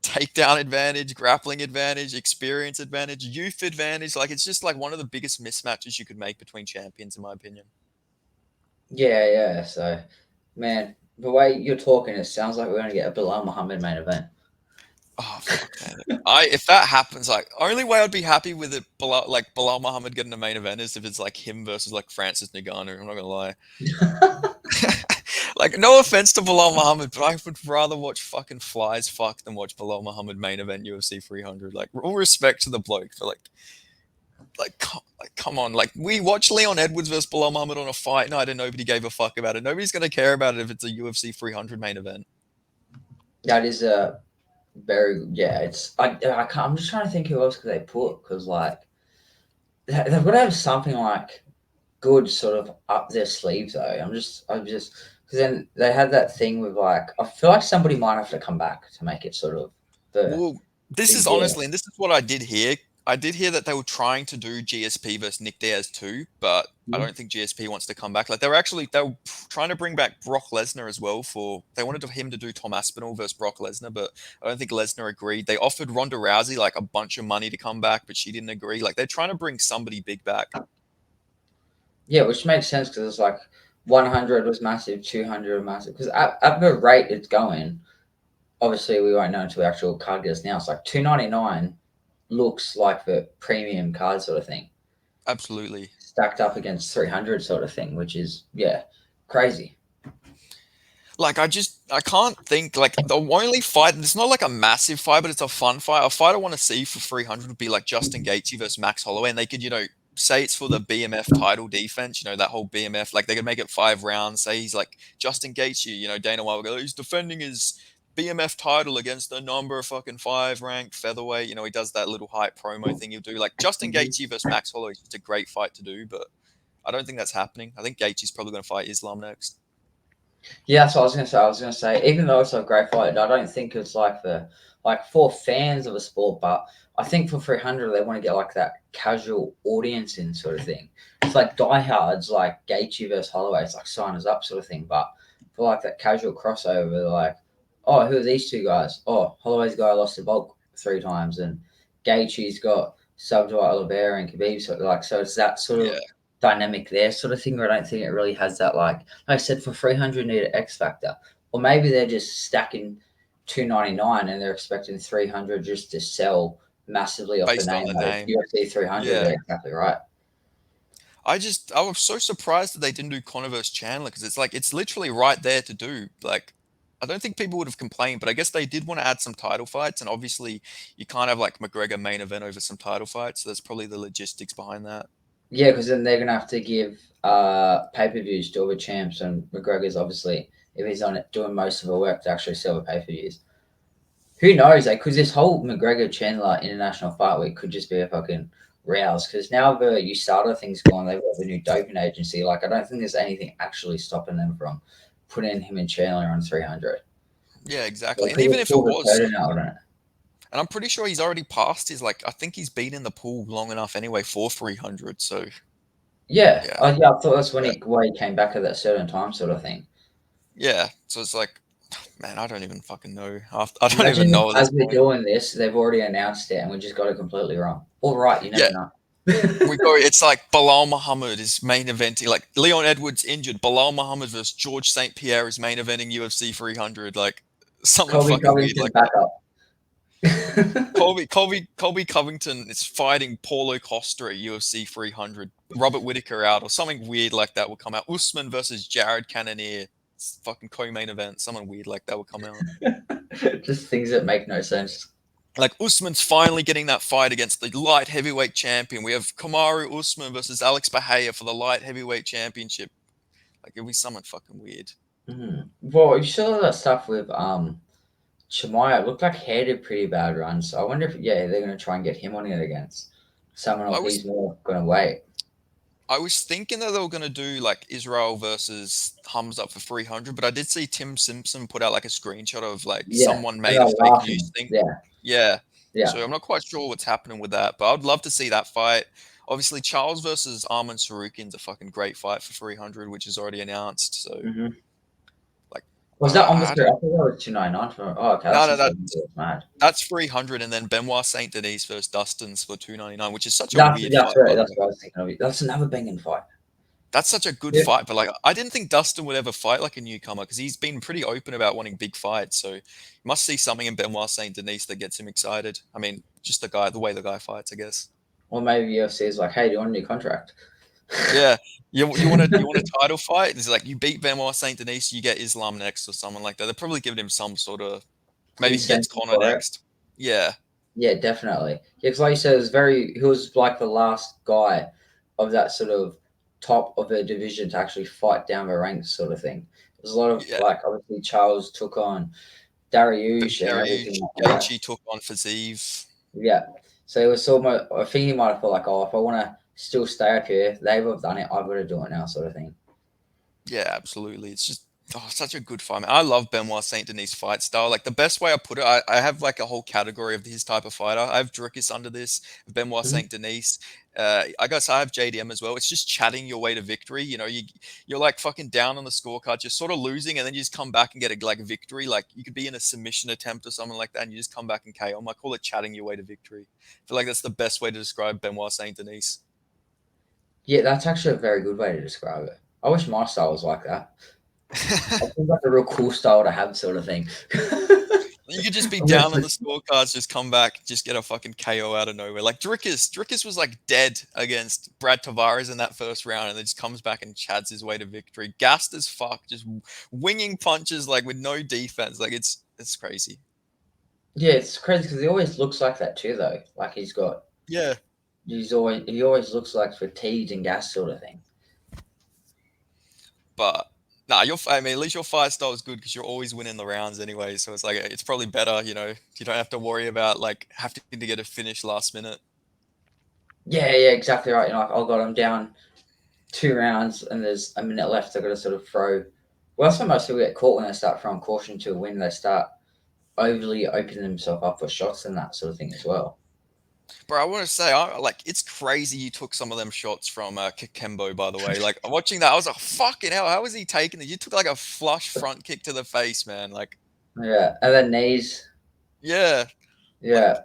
takedown advantage, grappling advantage, experience advantage, youth advantage. Like it's just like one of the biggest mismatches you could make between champions, in my opinion.
Yeah, yeah. So, man, the way you're talking, it sounds like we're going to get a Bilal Muhammad main event.
Oh fuck, man! I if that happens, like only way I'd be happy with it, Bilal Muhammad getting the main event is if it's like him versus like Francis Ngannou. I'm not gonna lie. Like, no offense to Bilal Muhammad, but I would rather watch fucking flies fuck than watch Bilal Muhammad main event UFC 300. Like, all respect to the bloke, but come on. Like, we watched Leon Edwards versus Bilal Muhammad on a fight night and nobody gave a fuck about it. Nobody's going to care about it if it's a UFC 300 main event.
That is a very yeah. It's I can't, I'm just trying to think who else could they put because like they've got to have something like good sort of up their sleeve though. I'm just because then they had that thing with like I feel like somebody might have to come back to make it sort of
Well, this
the
is
yeah.
honestly, and this is what I did hear. I did hear that they were trying to do GSP versus Nick Diaz too, but I don't think GSP wants to come back. Like they were trying to bring back Brock Lesnar as well they wanted him to do Tom Aspinall versus Brock Lesnar, but I don't think Lesnar agreed. They offered Ronda Rousey like a bunch of money to come back, but she didn't agree. Like they're trying to bring somebody big back.
Yeah, which makes sense because it's like 100 was massive, 200 was massive. Because at the rate it's going, obviously we won't know until the actual card gets announced. Like 299 looks like the premium card sort of thing,
Absolutely.
stacked up against 300 sort of thing, which is, yeah, crazy.
Like I can't think like the only fight. It's not like a massive fight, but it's a fun fight. A fight I want to see for 300 would be like Justin Gaethje versus Max Holloway, and they could say it's for the BMF title defense. That whole BMF. Like they could make it 5 rounds. Say he's like Justin Gaethje. Dana White will go, he's defending his BMF title against the number fucking 5 ranked featherweight. He does that little hype promo thing he'll do. Like Justin Gaethje versus Max Holloway is just a great fight to do, but I don't think that's happening. I think Gaethje's probably going to fight Islam next.
Yeah, that's what I was gonna say. I was gonna say, even though it's a great fight, I don't think it's like for fans of a sport, but I think for 300 they want to get like that casual audience in sort of thing. It's like diehards like Gaethje versus Holloway. It's like sign us up sort of thing. But for like that casual crossover, they're like, oh, who are these two guys? Oh, Holloway's guy lost the bulk 3 times, and Gaethje's got Subjoy Oliveira and Khabib. So it's that sort
Yeah.
of dynamic there sort of thing where I don't think it really has that like I said for 300 need an X factor, or maybe they're just stacking 299 and they're expecting 300 just to sell massively off a
Based on
name
the
like
name.
UFC 300.
Yeah.
Yeah, exactly right.
I was so surprised that they didn't do Conor versus Chandler because it's literally right there to do. Like, I don't think people would have complained, but I guess they did want to add some title fights, and obviously you can't have like McGregor main event over some title fights. So that's probably the logistics behind that.
Yeah, because then they're gonna have to give pay-per-views to all the champs, and McGregor's obviously if he's on it doing most of the work to actually sell the pay-per-views. Who knows? Like, because this whole McGregor Chandler international fight week could just be a fucking rouse. Because now the USADA thing's gone, they've got the new doping agency. Like, I don't think there's anything actually stopping them from putting him and Chandler on 300.
Yeah, exactly. And
Because
even
they've
if it
pulled the
was,
curtain out on it.
and I'm pretty sure he's already passed his I think he's been in the pool long enough anyway for 300. So
Yeah,
yeah,
yeah, I thought that's when
yeah,
he came back at that certain time, sort of thing.
yeah. So it's like, man, I don't even fucking know. I don't even
Imagine if,
know at this
as we're
point.
doing this, they've already announced it, and we just got it completely wrong. All right, you
Yeah,
never know.
we go. It's like Bilal Muhammad is main eventing. Like Leon Edwards injured. Bilal Muhammad versus George St. Pierre is main eventing UFC 300. Like something
Colby
fucking weird
Covington
like
back
that.
up.
Colby Covington is fighting Paulo Costa at UFC 300. Robert Whitaker out or something weird like that will come out. Usman versus Jared Cannonier. It's fucking co-main event. Someone weird like that will come out.
Just things that make no sense.
Like Usman's finally getting that fight against the light heavyweight champion. We have Kamaru Usman versus Alex Bahia for the light heavyweight championship. Like it'll be something fucking weird.
Well, you saw that stuff with Chimaev. It looked like he did pretty bad runs. So I wonder if they're gonna try and get him on it against someone, or
I
if
was
he's more gonna wait.
I was thinking that they were gonna do like Israel versus Hamza up for 300, but I did see Tim Simpson put out like a screenshot of like
Yeah,
someone
and
made a
they're
fake news
laughing.
thing.
Yeah,
Yeah.
yeah.
So I'm not quite sure what's happening with that, but I'd love to see that fight. Obviously, Charles versus Arman Sarukian's a fucking great fight for 300, which is already announced. So,
Mm-hmm.
like,
Was that on the
I
screen? I
don't.
thought that was 299 for. Oh, okay,
No,
that's
no,
just it's mad.
that's 300, and then Benoit Saint Denis versus Dustin's for 299, which is such a
That's
weird
that's
fight,
right.
by the
That's
way.
what I was thinking of. That's another banging fight.
That's such a good
Yeah.
fight, but like, I didn't think Dustin would ever fight like a newcomer because he's been pretty open about wanting big fights. So, you must see something in Benoit Saint Denis that gets him excited. I mean, just the way the guy fights, I guess.
Or maybe UFC is like, hey, do you want a new contract?
Yeah. You want a title fight? It's like you beat Benoit Saint Denis, you get Islam next or someone like that. They're probably giving him some sort of maybe he gets
Incentive
Connor
for it.
next. Yeah.
Yeah, definitely. Yeah, because like you said, he was like the last guy of that sort of top of the division to actually fight down the ranks, sort of thing. There's a lot of
Yeah.
like, obviously Charles took on
But
Dariush and everything
Dariush,
like that.
Gaethje took on Fiziev.
Yeah. So it was almost, I think he might have felt like, oh, if I want to still stay up here, they've done it, I've got to do it now, sort of thing.
Yeah, absolutely. It's just such a good fight, man. I love Benoit Saint Denis fight style. Like the best way I put it, I have like a whole category of his type of fighter. I have Dricus under this, Benoit
Mhm.
Saint Denis. I guess I have JDM as well. It's just chatting your way to victory. You know, you're like fucking down on the scorecard, just sort of losing, and then you just come back and get a like victory. Like you could be in a submission attempt or something like that, and you just come back and KO. I call it chatting your way to victory. I feel like that's the best way to describe Benoit Saint Denis.
Yeah, that's actually a very good way to describe it. I wish my style was like that. I think like a real cool style to have, sort of thing.
You could just be
I'm gonna
down on the scorecards, just come back, just get a fucking KO out of nowhere. Like Dricus was like dead against Brad Tavares in that first round, and then just comes back and chads his way to victory. Gassed as fuck, just winging punches like with no defense. Like it's crazy.
Yeah, it's crazy because he always looks like that too, though. Like
Yeah,
he always looks like fatigued and gas, sort of thing.
but nah, I mean, at least your fight style is good because you're always winning the rounds anyway. So it's like it's probably better. You know, you don't have to worry about like having to get a finish last minute.
Yeah, exactly right. You know, like, oh god, I'm down 2 rounds and there's a minute left. I got to sort of throw. Well, that's when most people get caught when they start throwing caution to a win. They start overly opening themselves up for shots and that sort of thing as well.
Bro, I want to say, like, it's crazy you took some of them shots from Kikembo, by the way. Like, watching that, I was like, fucking hell, how was he taking it? You took like a flush front kick to the face, man. Like,
Yeah, and then knees.
yeah, like,
Yeah,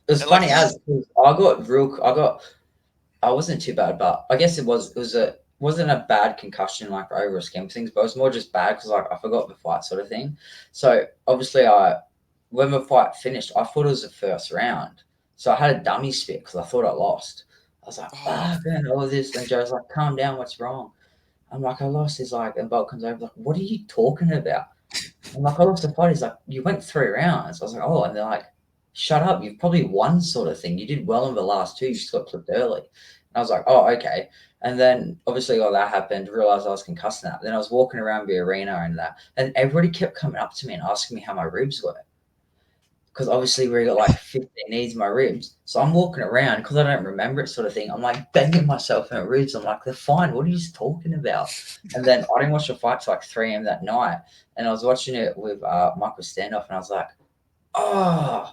it's
and like
funny as
he's,
I wasn't too bad, but I guess it wasn't a bad concussion like over a scheme of things, but it was more just bad because like I forgot the fight, sort of thing. So obviously when the fight finished, I thought it was the first round, so I had a dummy spit because I thought I lost. I was like,
oh,
"Fuck, man, all this," and Joe's like, "Calm down, what's wrong?" I'm like, "I lost." He's like, and Bolt comes over like, "What are you talking about?" I'm like, "I lost the fight." He's like, "You went 3 rounds." I was like, "Oh," and they're like, "Shut up, you've probably won," sort of thing. "You did well in the last two, you just got clipped early." And I was like, "Oh, okay." And then obviously all that happened, realized I was concussed and that. Then I was walking around the arena and that, and everybody kept coming up to me and asking me how my ribs were. Because obviously we got like 15 knees in my ribs. So I'm walking around because I don't remember it, sort of thing. I'm like banging myself in the ribs. I'm like, they're fine. What are you talking about? And then I didn't watch the fight till like 3 a.m. that night. And I was watching it with Michael Standoff and I was like, oh,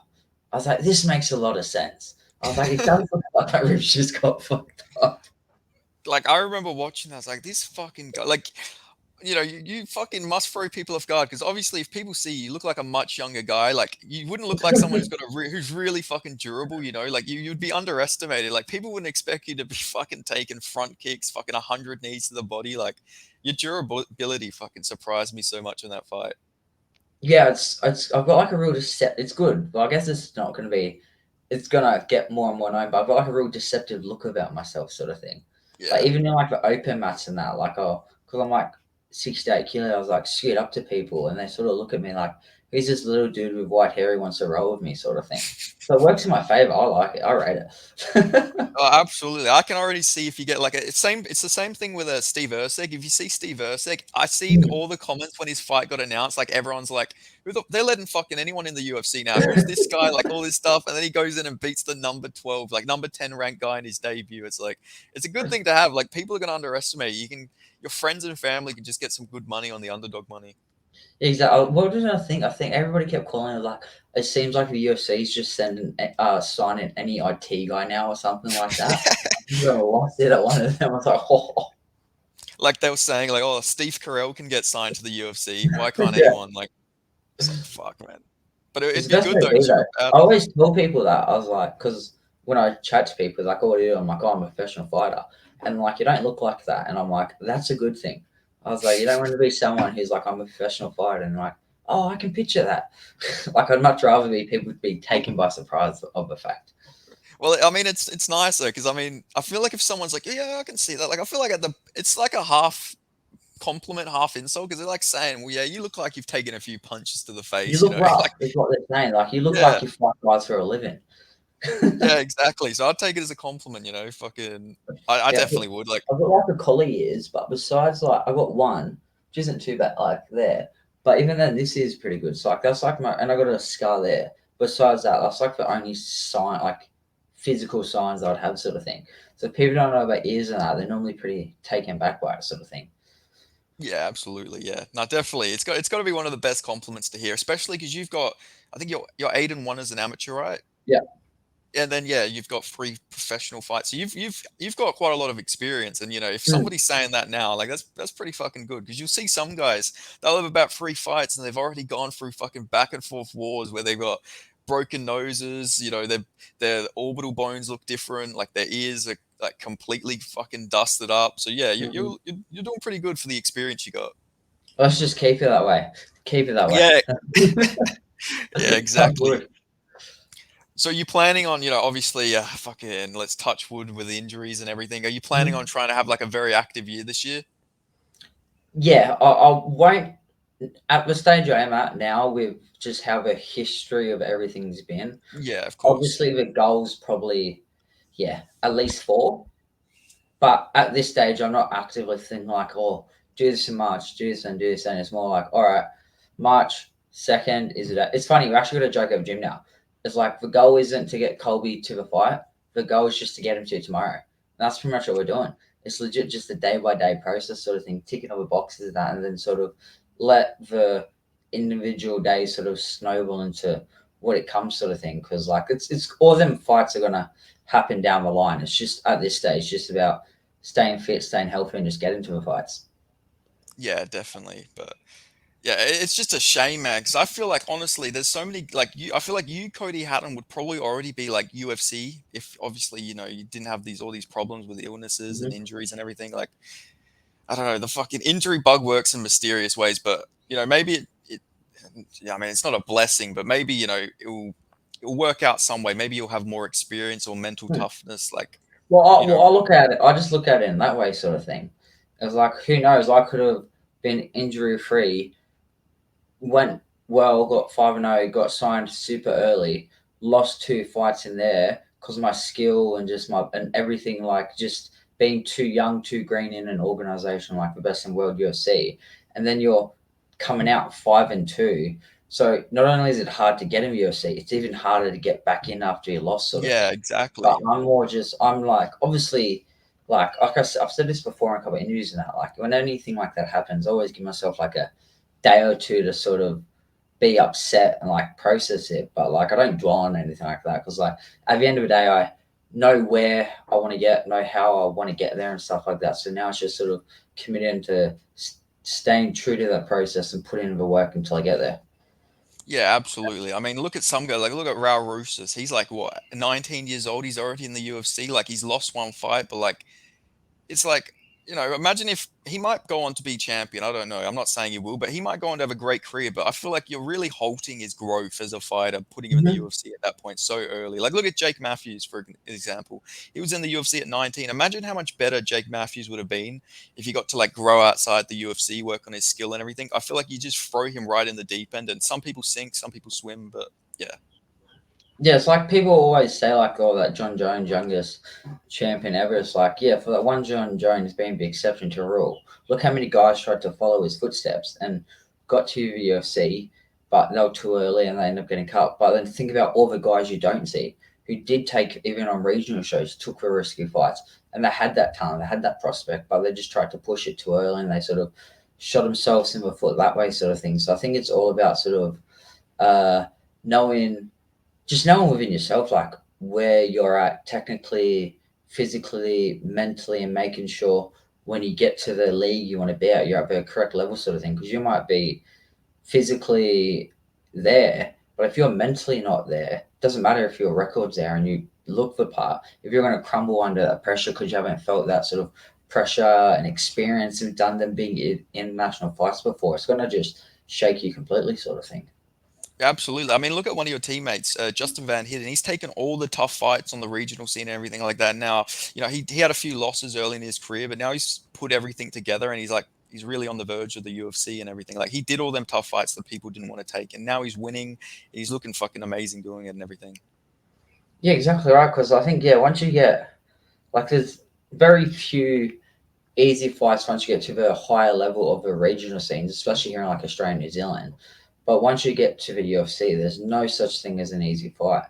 I was like, this makes a lot of sense. I was like, it does look like my ribs just got fucked up.
like, I remember watching that. I was like, this fucking guy, like, you fucking must throw people off guard because obviously, if people see you look like a much younger guy, like you wouldn't look like someone who's really fucking durable. You know, like you'd be underestimated. Like people wouldn't expect you to be fucking taking front kicks, fucking 100 knees to the body. Like your durability fucking surprised me so much in that fight.
Yeah, it's I've got like a real it's good. But I guess it's not gonna be it's gonna get more and more known, but I've got like a real deceptive look about myself, sort of thing. Like
Yeah,
even in like the open mats and that, like because I'm like 68 kilos, I was like straight up to people and they sort of look at me like, He's this little dude with white hair who wants to roll with me, sort of thing. So it works in my favor. I like it. I rate it.
Oh, absolutely. I can already see if you get like it's the same thing with Steve Erceg. If you see Steve Erceg, I seen
Mm.
all the comments when his fight got announced. Like everyone's like, they're letting fucking anyone in the UFC now. Who's this guy? Like all this stuff, and then he goes in and beats the number 12, like number 10 ranked guy in his debut. It's like it's a good thing to have. Like people are gonna underestimate you. Your friends and family can just get some good money on the underdog money.
Exactly. What did I think? I think everybody kept calling it like it seems like the UFC is just sending signing any IT guy now or something like that. I lost it at one of them. I was like, oh,
Like they were saying, like, oh, Steve Carell can get signed to the UFC. Why can't
yeah.
anyone? Like, it's like fuck, man. But
It's
it'd
the
be
best
good
way to
though,
be
because
though.
you're about
I
it.
always tell people that I was like, because when I chat to people, like, "Oh, what do you do?" I'm like, "Oh, I'm a professional fighter," and like, you don't look like that, and I'm like, that's a good thing. I was like, you don't want to be someone who's like, I'm a professional fighter, and like, oh, I can picture that. Like, I'd much rather be people be taken by surprise of the fact.
Well, I mean, it's nice though, because I mean, I feel like if someone's like, yeah, I can see that. Like, I feel like it's like a half compliment, half insult, because they're like saying, well, yeah, you look like you've taken a few punches to the
You
face, you
look
know?
rough,
Like,
is what they're saying. Like, you look
yeah,
like you fight guys for a living.
yeah, exactly. So I'd take it as a compliment, you know? Fucking, I
Yeah,
definitely would. Like,
I've got like a collie ears, but besides like I've got one, which isn't too bad like there. But even then this is pretty good. So like that's like my and I got a scar there. Besides that, that's like the only sign like physical signs I'd have sort of thing. So if people don't know about ears and that, they're normally pretty taken back by it sort of thing.
yeah, absolutely, yeah. No, definitely. It's got to be one of the best compliments to hear, especially because you've got, I think you're 8-1 as an amateur, right?
Yeah.
And then yeah, you've got 3 professional fights. So you've got quite a lot of experience. And you know, if
Mm.
somebody's saying that now, like that's pretty fucking good. Because you'll see some guys, they'll have about 3 fights and they've already gone through fucking back and forth wars where they've got broken noses, you know, their orbital bones look different, like their ears are like completely fucking dusted up. So yeah,
Mhm.
you're doing pretty good for the experience you got.
Let's just keep it that way. Keep it that way.
Yeah, yeah,
I'm
exactly.
good.
So you planning on, obviously, fucking let's touch wood with injuries and everything. Are you planning on
Mhm.
trying to have like a very active year this year?
Yeah, I won't at the stage I am at now with just how the history of everything's been.
Yeah, of course.
Obviously, the goal's probably, yeah, at least four. But at this stage, I'm not actively thinking like, oh, do this in March, do this and do this. And it's more like, all right, March 2nd, is it? It's funny, we actually got a joke at the gym now. It's like the goal isn't to get Colby to the fight. The goal is just to get him to tomorrow. And that's pretty much what we're doing. It's legit just a day by day process sort of thing, ticking all the boxes of that, and then sort of let the individual days sort of snowball into what it comes sort of thing. Because like it's all them fights are gonna happen down the line. It's just at this stage just about staying fit, staying healthy, and just getting to the fights.
Yeah, definitely. But yeah, it's just a shame, man. Because I feel like honestly, there's so many like you. I feel like you, Cody Hatton, would probably already be like UFC if obviously you didn't have all these problems with illnesses and
Mm-hmm.
injuries and everything. Like I don't know, the fucking injury bug works in mysterious ways, but maybe it yeah, I mean, it's not a blessing, but maybe, it'll work out some way. Maybe you'll have more experience or mental toughness, like, you know,
I look at it. I just look at it in that way, sort of thing. It's like who knows? I could have been injury free, went well, got 5-0, got signed super early, lost 2 fights in there because my skill and just my and everything like just being too young, too green in an organization like the best in world UFC, and then you're coming out 5-2. So not only is it hard to get in UFC, it's even harder to get back in after you lost, sort of
yeah,
thing. But
exactly.
I'm like, obviously, I've said this before in a couple of interviews and that, like, when anything like that happens, I always give myself like a day or two to sort of be upset and like process it. But like, I don't dwell on anything like that because, like, at the end of the day, I know where I want to get, know how I want to get there and stuff like that. So now it's just sort of committing to staying true to that process and putting in the work until I get there.
Yeah, absolutely. I mean, look at some guy, like, look at Raul Rousas. He's like, what, 19 years old? He's already in the UFC. Like, he's lost 1 fight, but like, it's like, imagine if he might go on to be champion. I don't know. I'm not saying he will, but he might go on to have a great career. But I feel like you're really halting his growth as a fighter, putting him in the
Mhm.
UFC at that point so early. Like, look at Jake Matthews, for example. He was in the UFC at 19. Imagine how much better Jake Matthews would have been if he got to like grow outside the UFC, work on his skill and everything. I feel like you just throw him right in the deep end, and some people sink, some people swim. But yeah,
Yeah, it's like people always say, like, oh, that John Jones, youngest champion ever. It's like, yeah, for that one John Jones being the exception to rule. Look how many guys tried to follow his footsteps and got to the UFC, but they were too early and they end up getting cut. But then think about all the guys you don't see who did take, even on regional shows, took the risky fights and they had that talent, they had that prospect, but they just tried to push it too early and they sort of shot themselves in the foot that way, sort of thing. So I think it's all about sort of knowing just knowing within yourself like where you're at technically, physically, mentally, and making sure when you get to the league you want to be at, you're at the correct level, sort of thing. Because you might be physically there, but if you're mentally not there, doesn't matter if your record's there and you look the part. If you're going to crumble under that pressure because you haven't felt that sort of pressure and experience and done them being in international fights before, it's going to just shake you completely, sort of thing.
absolutely. I mean, look at one of your teammates, Justin Van Hidden. He's taken all the tough fights on the regional scene and everything like that. Now, he had a few losses early in his career, but now he's put everything together and he's really on the verge of the UFC and everything. Like he did all them tough fights that people didn't want to take, and now he's winning. He's looking fucking amazing doing it and everything.
Yeah, exactly right. Because I think, yeah, once you get like, there's very few easy fights once you get to the higher level of the regional scenes, especially here in like Australia and New Zealand. But once you get to the UFC, there's no such thing as an easy fight.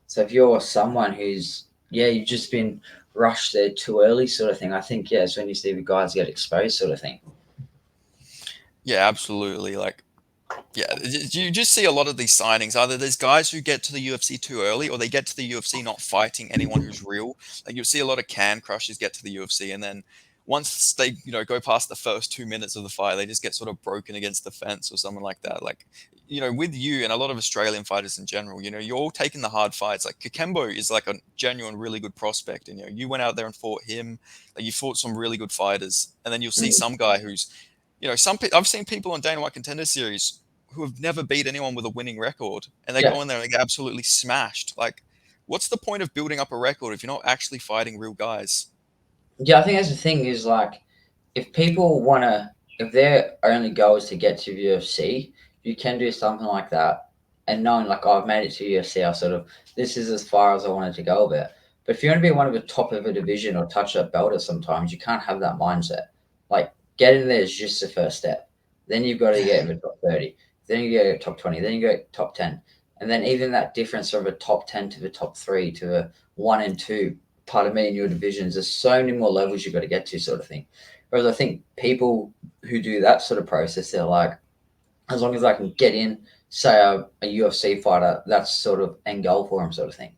So if you're someone who's, yeah, you've just been rushed there too early, sort of thing, I think, yeah, it's when you see the guys get exposed, sort of thing.
Yeah, absolutely. Like, yeah, you just see a lot of these signings. Either there's guys who get to the UFC too early, or they get to the UFC not fighting anyone who's real. Like you'll see a lot of can crushers get to the UFC, and then once they go past the first 2 minutes of the fight, they just get sort of broken against the fence or something like that. Like with you and a lot of Australian fighters in general, you're all taking the hard fights. Like Kakembo is like a genuine, really good prospect, and you went out there and fought him. Like you fought some really good fighters, and then you'll see
Mm.
some guy who's I've seen people on Dana White Contender Series who have never beat anyone with a winning record, and they
Yeah.
go in there and they get absolutely smashed. Like, what's the point of building up a record if you're not actually fighting real guys?
Yeah, I think that's the thing is like, if people want to, if their only goal is to get to UFC, you can do something like that. And knowing, like, oh, I've made it to UFC, I sort of, this is as far as I wanted to go with it. But if you want to be one of the top of a division or touch that belt at sometimes, you can't have that mindset. Like, getting there is just the first step. Then you've got to
Yeah,
get in the top 30. Then you get top 20. Then you get top 10. And then even that difference of a top 10 to the top three to a one and two, pardon me, in your divisions, there's so many more levels you've got to get to, sort of thing. Whereas I think people who do that sort of process, they're like, as long as I can get in, say a UFC fighter, that's sort of end goal for them, sort of thing.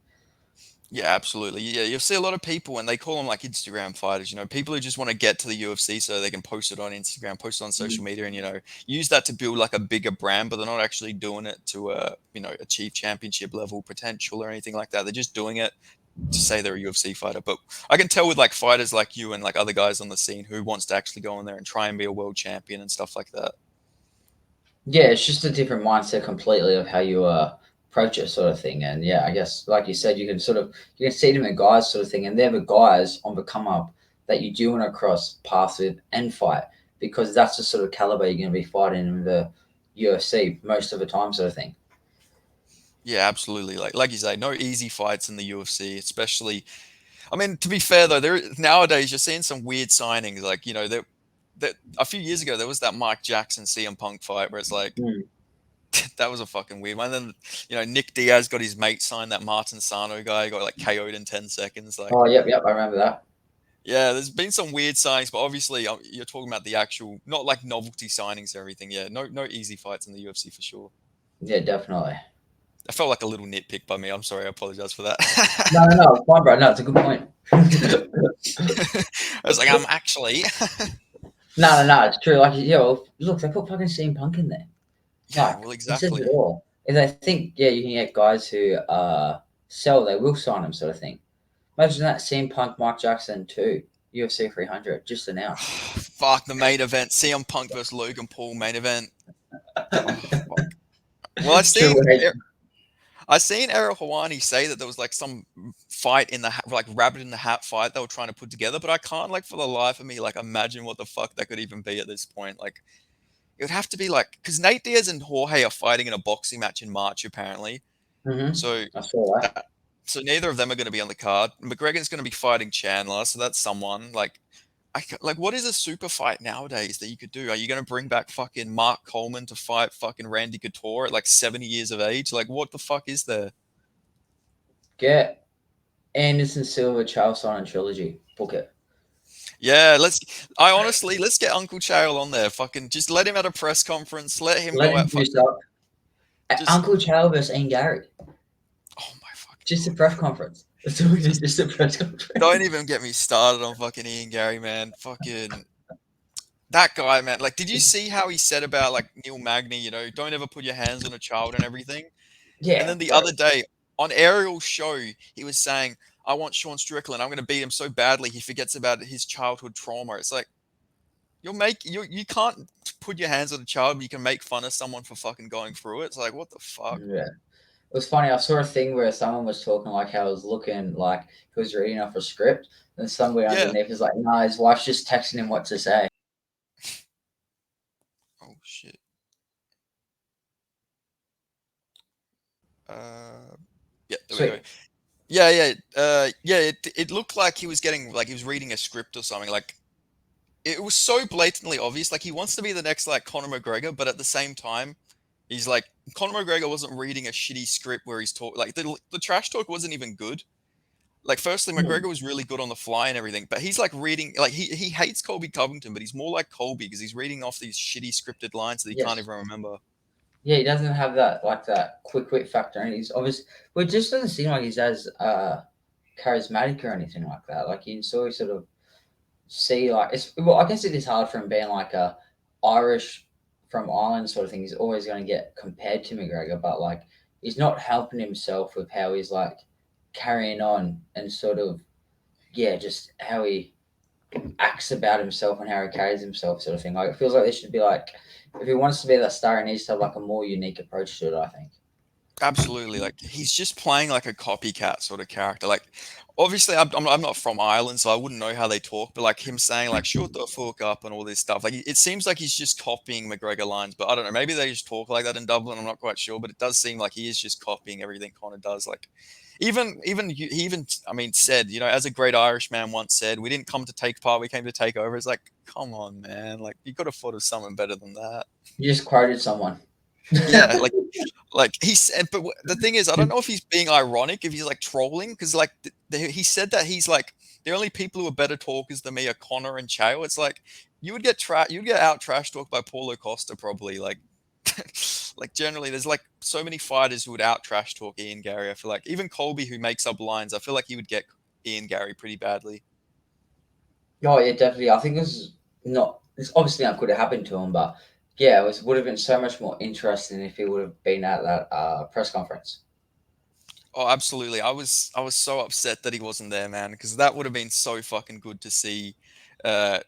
yeah, absolutely. Yeah, you'll see a lot of people, and they call them like Instagram fighters. People who just want to get to the UFC so they can post it on Instagram, post it on social
Mm.
media, and use that to build like a bigger brand. But they're not actually doing it to achieve championship level potential or anything like that. They're just doing it to say they're a UFC fighter. But I can tell with like fighters like you and like other guys on the scene who wants to actually go in there and try and be a world champion and stuff like that.
Yeah, it's just a different mindset completely of how you approach it, sort of thing. And yeah, I guess like you said, you can see them in guys, sort of thing, and they're the guys on the come up that you do want to cross paths with and fight because that's the sort of caliber you're going to be fighting in the UFC most of the time, sort of thing.
Yeah, absolutely. Like you say, no easy fights in the UFC, especially. I mean, to be fair though, there nowadays you're seeing some weird signings. Like that a few years ago there was that Mike Jackson CM Punk fight where it's like
Mm.
that was a fucking weird one. And then Nick Diaz got his mate signed, that Martin Sano guy got like KO'd in 10 seconds. Like,
Oh, yep, I remember that.
yeah, there's been some weird signings, but obviously you're talking about the actual, not like novelty signings and everything. Yeah, no easy fights in the UFC for sure.
Yeah, definitely.
I felt like a little nitpick by me. I'm sorry. I apologize for that.
No, it's fine, bro. No, it's a good point.
I was like, I'm actually.
No, it's true. Like, yeah, well, look, they put fucking CM Punk in there.
Yeah,
Like,
well,
it says it
exactly.
all. If they think, yeah, you can get guys who sell, they will sign them, sort of thing. Imagine that CM Punk, Mike Jackson too. UFC 300 just announced.
Fuck the main event. CM Punk versus Logan Paul main event. Oh, fuck. Well,
Triple H.
I seen Errol Hawani say that there was like some fight in the like rabbit in the hat fight they were trying to put together, but I can't like for the life of me like imagine what the fuck that could even be at this point. Like it would have to be like because Nate Diaz and Jorge are fighting in a boxing match in March apparently. So
I saw that.
that so neither of them are going to be on the card. McGregor's going to be fighting Chandler, so that's someone like. Like what is a super fight nowadays that you could do? Are you going to bring back fucking Mark Coleman to fight fucking Randy Couture at like 70 years of age? Like what the fuck is there?
Get Anderson Silva, Charles Sonnen trilogy. Book it.
Yeah, let's get Uncle Chael on there. Fucking just let him at a press conference. Let him
Let
go
him
out.
juice up.
Just
Uncle Charles versus Ian Gary.
oh my fucking
Just a
god.
press conference. That's all it is,
Just
just a press conference.
don't even get me started on fucking Ian Gary, man. Fucking that guy, man. Like, did you see how he said about like Neil Magny? You know, don't ever put your hands on a child and everything. And
Yeah,
then the
bro.
other day on Ariel's show, he was saying, "I want Sean Strickland. I'm going to beat him so badly he forgets about his childhood trauma." It's like you can't put your hands on a child, but you can make fun of someone for fucking going through it. It's like what the fuck?
Yeah. It was funny. I saw a thing where someone was talking like how it was looking like he was reading off a script, and somebody
Yeah.
underneath is like, "Nah, his wife's just texting him what to say."
Oh shit. Uh, yeah, there we go.
Sweet.
Yeah, yeah, yeah. It looked like he was getting like he was reading a script or something. Like it was so blatantly obvious. Like he wants to be the next like Conor McGregor, but at the same time, he's like Conor McGregor wasn't reading a shitty script where he's talk like the trash talk wasn't even good. Like firstly,
Hmm.
McGregor was really good on the fly and everything, but he's like reading like he hates Colby Covington, but he's more like Colby because he's reading off these shitty scripted lines that he can't
Yes.
even remember.
Yeah, he doesn't have that like that quick wit factor, and he's obviously, but it just doesn't seem like he's as charismatic or anything like that. Like you sort of see like it's well, I guess it is hard for him being like a Irish from Ireland sort of thing. He's always going to get compared to McGregor, but like he's not helping himself with how he's like carrying on and sort of yeah, just how he acts about himself and how he carries himself, sort of thing. Like it feels like there should be like if he wants to be that star, he needs to have like a more unique approach to it. I think.
Absolutely, like he's just playing like a copycat sort of character. Like, obviously, I'm not from Ireland, so I wouldn't know how they talk. But like him saying like "shut the fuck up" and all this stuff, like it seems like he's just copying McGregor lines. But I don't know, maybe they just talk like that in Dublin. I'm not quite sure, but it does seem like he is just copying everything Connor does. Like, he even I mean said, you know, as a great Irishman once said, "We didn't come to take part, we came to take over." It's like, come on, man, like you could have thought of something better than that.
You just quoted someone.
Yeah, like he said, but the thing is, I don't know if he's being ironic, if he's like trolling, because like he said that he's like the only people who are better talkers than me are Connor and Chael. It's like you'd get out trash talked by Paulo Costa probably. Like like generally, there's like so many fighters who would out trash talk Ian Gary. I feel like even Colby who makes up lines, I feel like he would get Ian Gary pretty badly.
Oh yeah, definitely. I think this is not. It's obviously not could have happened to him, but yeah, it was would have been so much more interesting if he would have been at that press conference.
Oh, absolutely. I was so upset that he wasn't there, man, because that would have been so fucking good to see. Uh,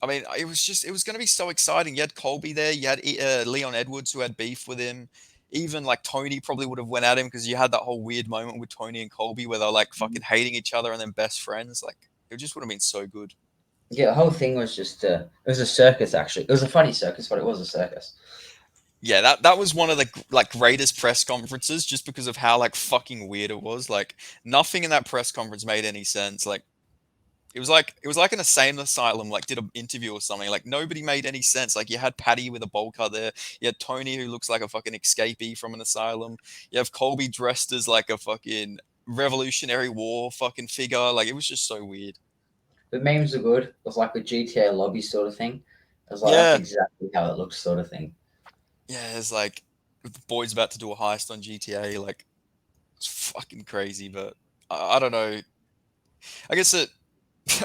I mean, it was going to be so exciting. You had Colby there. You had Leon Edwards who had beef with him. Even like Tony probably would have went at him because you had that whole weird moment with Tony and Colby where they're like fucking hating each other and then best friends. Like it just would have been so good.
Yeah, the whole thing was just it was a circus. Actually, it was a funny circus, but it was a circus.
Yeah, that was one of the like greatest press conferences just because of how like fucking weird it was. Like nothing in that press conference made any sense. Like it was like an insane asylum, like did an interview or something. Like nobody made any sense. Like you had Paddy with a bowl cut there. You had Tony who looks like a fucking escapee from an asylum. You have Colby dressed as like a fucking Revolutionary War fucking figure. Like it was just so weird.
The memes are good. It was like the GTA lobby sort of thing. It was like that's
Yeah,
exactly how it looks, sort of thing.
yeah. It's like the boys about to do a heist on GTA. Like it's fucking crazy, but I don't know. I guess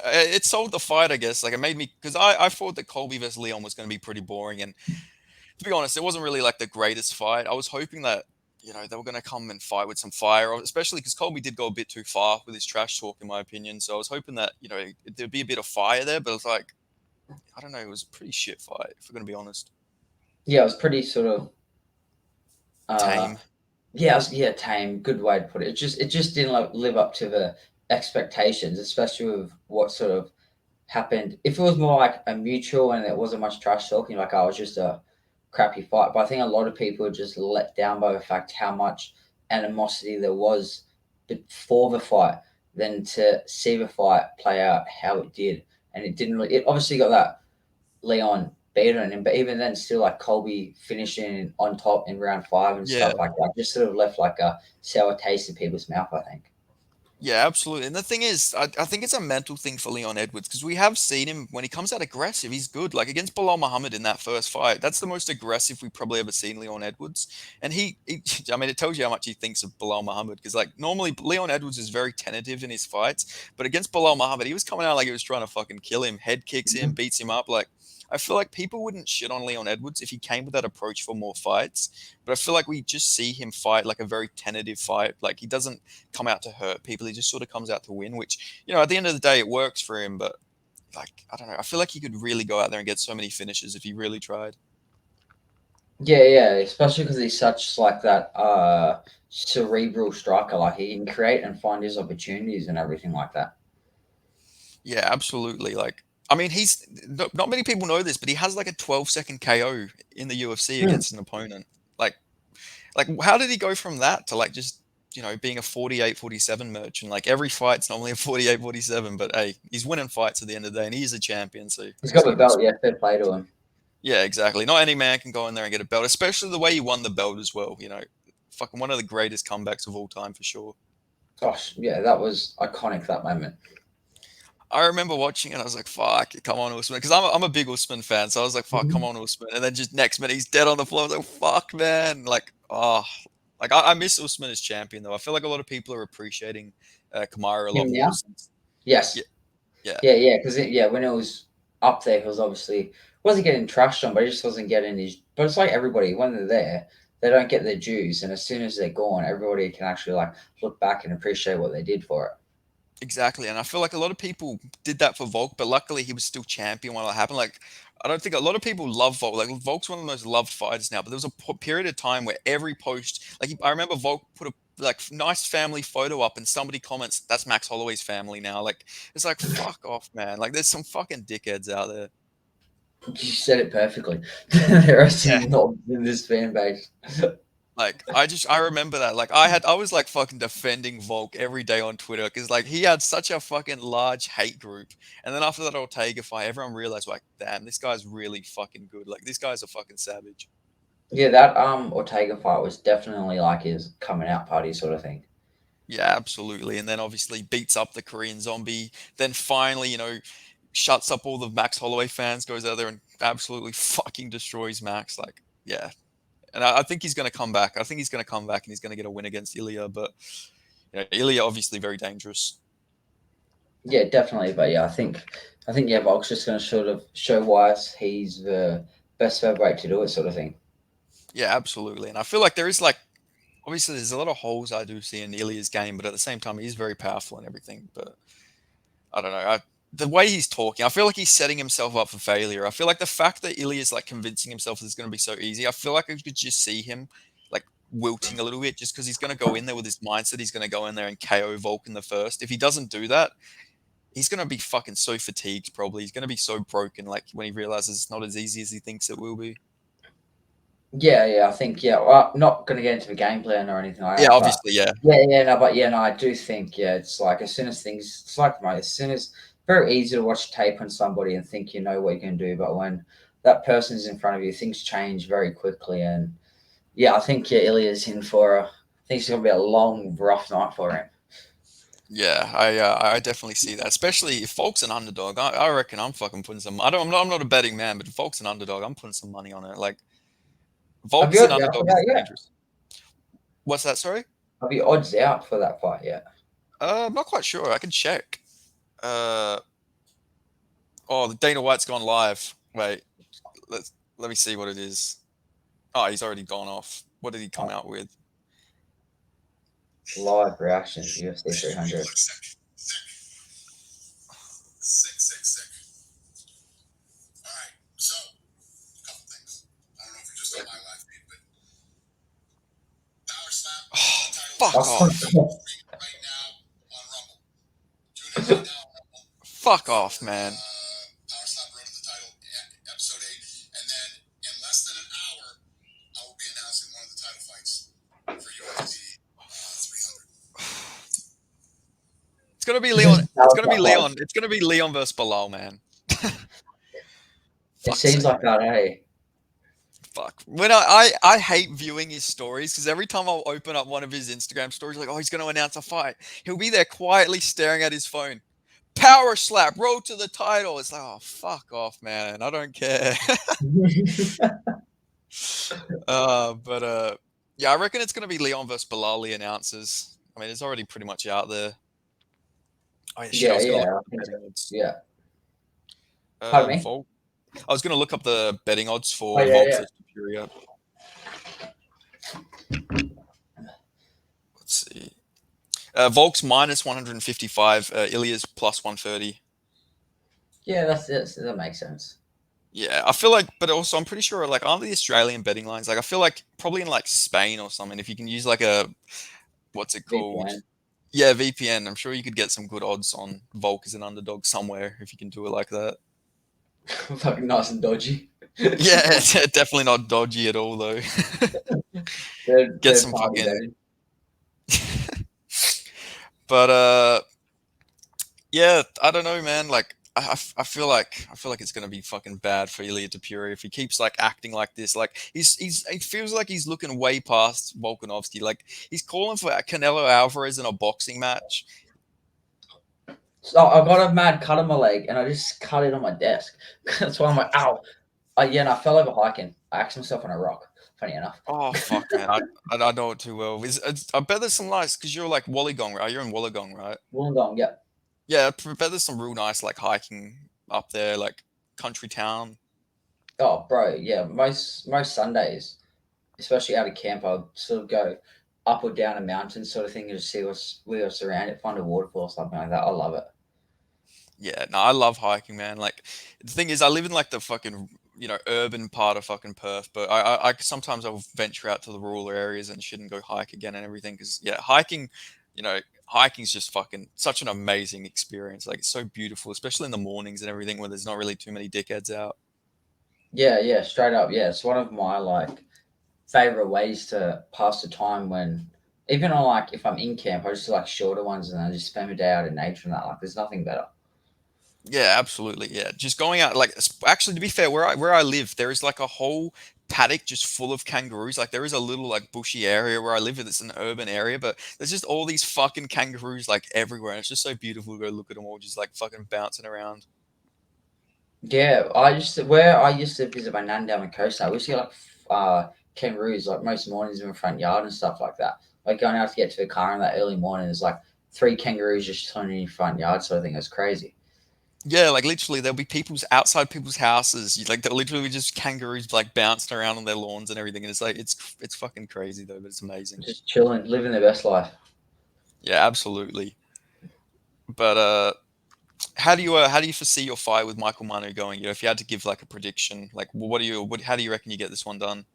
it sold the fight. I guess like it made me because I thought that Colby versus Leon was going to be pretty boring and to be honest, it wasn't really like the greatest fight. I was hoping that they were going to come and fight with some fire, especially because Colby did go a bit too far with his trash talk, in my opinion. So I was hoping that, there'd be a bit of fire there, but it's like, I don't know, it was a pretty shit fight, if we're going to be honest.
Yeah, it was pretty sort of uh
Tame.
yeah, yeah, tame. Good way to put it. It just didn't live up to the expectations, especially with what sort of happened. If it was more like a mutual and there wasn't much trash talking, like, oh, it was just a crappy fight. But I think a lot of people were just let down by the fact how much animosity there was before the fight, than to see the fight play out how it did. And it didn't really, it obviously got that Leon beat on him, but even then, still, like, Colby finishing on top in round 5 and
Yeah.
stuff like that, just sort of left like a sour taste in people's mouth, I think.
Yeah, absolutely. And the thing is, I think it's a mental thing for Leon Edwards because we have seen him when he comes out aggressive, he's good. Like against Bilal Muhammad in that first fight, that's the most aggressive we've probably ever seen Leon Edwards. And I mean, it tells you how much he thinks of Bilal Muhammad because, like, normally Leon Edwards is very tentative in his fights, but against Bilal Muhammad, he was coming out like he was trying to fucking kill him, head kicks him,
Mhm.
beats him up. Like, I feel like people wouldn't shit on Leon Edwards if he came with that approach for more fights. But I feel like we just see him fight like a very tentative fight. Like he doesn't come out to hurt people. He just sort of comes out to win, which, at the end of the day, it works for him. But, like, I don't know. I feel like he could really go out there and get so many finishes if he really tried.
Yeah, yeah, especially because he's such like that cerebral striker. Like, he can create and find his opportunities and everything like that.
Yeah, absolutely. Like, I mean, not many people know this, but he has like a 12-second KO in the UFC
Hmm.
against an opponent. Like, how did he go from that to like just, being a 48-47 merchant? Like every fight's normally a 48-47, but hey, he's winning fights at the end of the day and he's a champion. So
He's got
just
the
got to
belt.
respect.
Yeah, fair play to him.
Yeah, exactly. Not any man can go in there and get a belt, especially the way he won the belt as well. Fucking one of the greatest comebacks of all time for sure.
Gosh, yeah, that was iconic, that moment.
I remember watching it. I was like, "Fuck, come on, Usman," because I'm a big Usman fan. So I was like, "Fuck, come
Mhm.
on, Usman." And then just next minute, he's dead on the floor. I was like, "Fuck, man!" Like, I miss Usman as champion though. I feel like a lot of people are appreciating Kamara a lot
Him
more
now?
since. Yeah,
Yes.
yeah.
Yeah, yeah, because yeah, when it was up there, he was obviously wasn't getting trashed on, but he just wasn't getting his. But it's like everybody, when they're there, they don't get their dues, and as soon as they're gone, everybody can actually like look back and appreciate what they did for it.
Exactly, and I feel like a lot of people did that for Volk, but luckily he was still champion when it happened. Like, I don't think a lot of people love Volk. Like, Volk's one of the most loved fighters now, but there was a period of time where every post, like, I remember Volk put a like nice family photo up, and somebody comments, "That's Max Holloway's family now." Like, it's like, fuck off, man. Like, there's some fucking dickheads out there.
You said it perfectly. There are
Yeah.
some knobs in this fan base.
Like I remember that. Like I was like fucking defending Volk every day on Twitter because like he had such a fucking large hate group. And then after that Ortega fight, everyone realized like, damn, this guy's really fucking good. Like this guy's a fucking savage.
Yeah, that Ortega fight was definitely like his coming out party sort of thing.
Yeah, absolutely. And then obviously beats up the Korean zombie. Then finally, shuts up all the Max Holloway fans, goes out there and absolutely fucking destroys Max. Like, yeah. And I think he's gonna come back. I think he's gonna come back and he's gonna get a win against Ilya, but Ilya obviously very dangerous.
Yeah, definitely. But yeah, I think yeah, Volk's just going to sort of show why he's the best featherweight to do it, sort of thing.
Yeah, absolutely. And I feel like there is like obviously there's a lot of holes I do see in Ilya's game, but at the same time he's very powerful and everything. But I don't know. The way he's talking, I feel like he's setting himself up for failure. I feel like the fact that Ilya's like convincing himself that it's going to be so easy, I feel like I could just see him like wilting a little bit just because he's going to go in there with his mindset. He's going to go in there and KO Volk in the first. If he doesn't do that, he's going to be fucking so fatigued probably. He's going to be so broken like when he realizes it's not as easy as he thinks it will be.
Yeah, yeah, I think yeah. Well, I'm not going to get into the game plan or anything like
Yeah,
that, but
obviously, yeah.
yeah, yeah, no, but yeah, no, I do think yeah, it's like as soon as things, it's like mate, as soon as very easy to watch tape on somebody and think you know what you can do, but when that person's in front of you, things change very quickly, and yeah, I think yeah, Ilya's in for I think it's going to be a long, rough night for him.
Yeah, I definitely see that. Especially if Folk's an underdog, I reckon I'm fucking putting some. I'm not a betting man, but if Folk's an underdog, I'm putting some money on it. Like
Have
Volk's
you
an
odds out for
underdog is
that yet?
dangerous. What's that? Sorry.
Have you odds out for that fight yet?
I'm not quite sure. I can check. Uh, oh, the Dana White's gone live. Wait, let me see what it is. Oh, he's already gone off. What did he come out with?
Live reactions, UFC 300.
Fuck off. Fuck off, man. It's gonna be Leon. It's gonna be Leon. It's gonna be Leon versus Bilal, man.
It
Fuck's
seems
sake.
like that, hey.
Fuck. When I hate viewing his stories because every time I'll open up one of his Instagram stories, like, oh, he's gonna announce a fight. He'll be there quietly staring at his phone. Power slap, road to the title. It's like, oh, fuck off, man. I don't care. But yeah, I reckon it's gonna be Leon versus Bilal. He announces. I mean, it's already pretty much out there. Oh yeah, shit. I
Yeah,
was gonna look
yeah, I
up the
think so.
betting odds.
Yeah. Pardon me?
Volk. I was gonna look up the betting odds
Oh,
for
yeah,
Volk
yeah.
versus Furia. Let's see. Volk's minus 155. Ilya's plus 130.
Yeah, that's it. That makes sense.
Yeah, I feel like, but also I'm pretty sure, like, aren't the Australian betting lines? Like, I feel like probably in like Spain or something, if you can use like a, what's it called?
VPN.
Yeah, VPN. I'm sure you could get some good odds on Volk as an underdog somewhere if you can do it like that.
Fucking nice and dodgy.
Yeah, it's definitely not dodgy at all though. Get
Third
some
party
fucking.
betting.
But yeah, I don't know, man. Like, I feel like it's gonna be fucking bad for Ilia Topuria if he keeps like acting like this. Like it feels like he's looking way past Volkanovski. Like he's calling for Canelo Alvarez in a boxing match.
So I got a mad cut on my leg and I just cut it on my desk. That's why I'm like, ow. Yeah, and I fell over hiking. I axed myself on a rock. Funny enough.
Oh fuck, man! I know it too well. I bet there's some nice because you're like Wollongong, right? You're in Wollongong, right?
Wollongong, yeah.
Yeah, I bet there's some real nice like hiking up there, like country town.
Oh, bro, yeah. Most Sundays, especially out of camp, I'll sort of go up or down a mountain sort of thing and just see what's around it, find a waterfall or something like that. I love it.
Yeah, no, I love hiking, man. Like, the thing is, I live in like the fucking, urban part of fucking Perth, but I sometimes I'll venture out to the rural areas and shit and go hike again and everything. Because yeah, hiking's just fucking such an amazing experience. Like, it's so beautiful, especially in the mornings and everything when there's not really too many dickheads out.
Yeah, yeah, straight up. Yeah, it's one of my favorite ways to pass the time when even on if I'm in camp, I just do shorter ones and I just spend my day out in nature and that. Like, there's nothing better.
Yeah, absolutely. Yeah, just going out. Like, actually, to be fair, where I live, there is like a whole paddock just full of kangaroos. Like, there is a little like bushy area where I live. It's an urban area, but there's just all these fucking kangaroos like everywhere, and it's just so beautiful to go look at them all, just like fucking bouncing around.
Yeah, I used to visit my nan down the coast. Now we used to get kangaroos like most mornings in the front yard and stuff like that. Like going out to get to the car in that early morning, there's like three kangaroos just chilling in your front yard. So I think it's crazy.
Yeah, like literally, there'll be people's outside people's houses. Like they're literally just kangaroos like bouncing around on their lawns and everything, and it's like it's fucking crazy though, but it's amazing.
Just chilling, living their best life.
Yeah, absolutely. But how do you foresee your fight with Michael Manu going? If you had to give like a prediction, like how do you reckon you get this one done?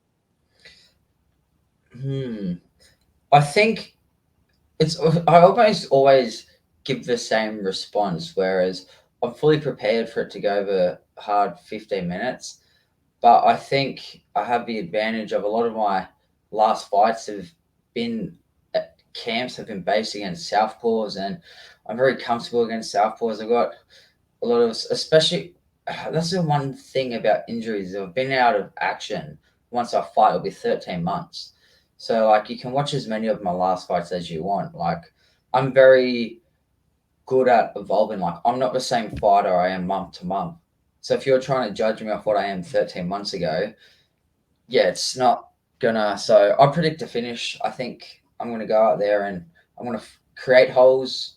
Hmm. I think I almost always give the same response, whereas I'm fully prepared for it to go over hard 15 minutes. But I think I have the advantage of a lot of my last fights have been camps have been based against southpaws, and I'm very comfortable against southpaws. I've got a lot of, especially that's the one thing about injuries. I've been out of action once I fight. It'll be 13 months. So you can watch as many of my last fights as you want. I'm very good at evolving. Like I'm not the same fighter I am month to month. So if you're trying to judge me off what I am 13 months ago, yeah, it's not gonna. So I predict a finish. I think I'm gonna go out there and I'm gonna create holes,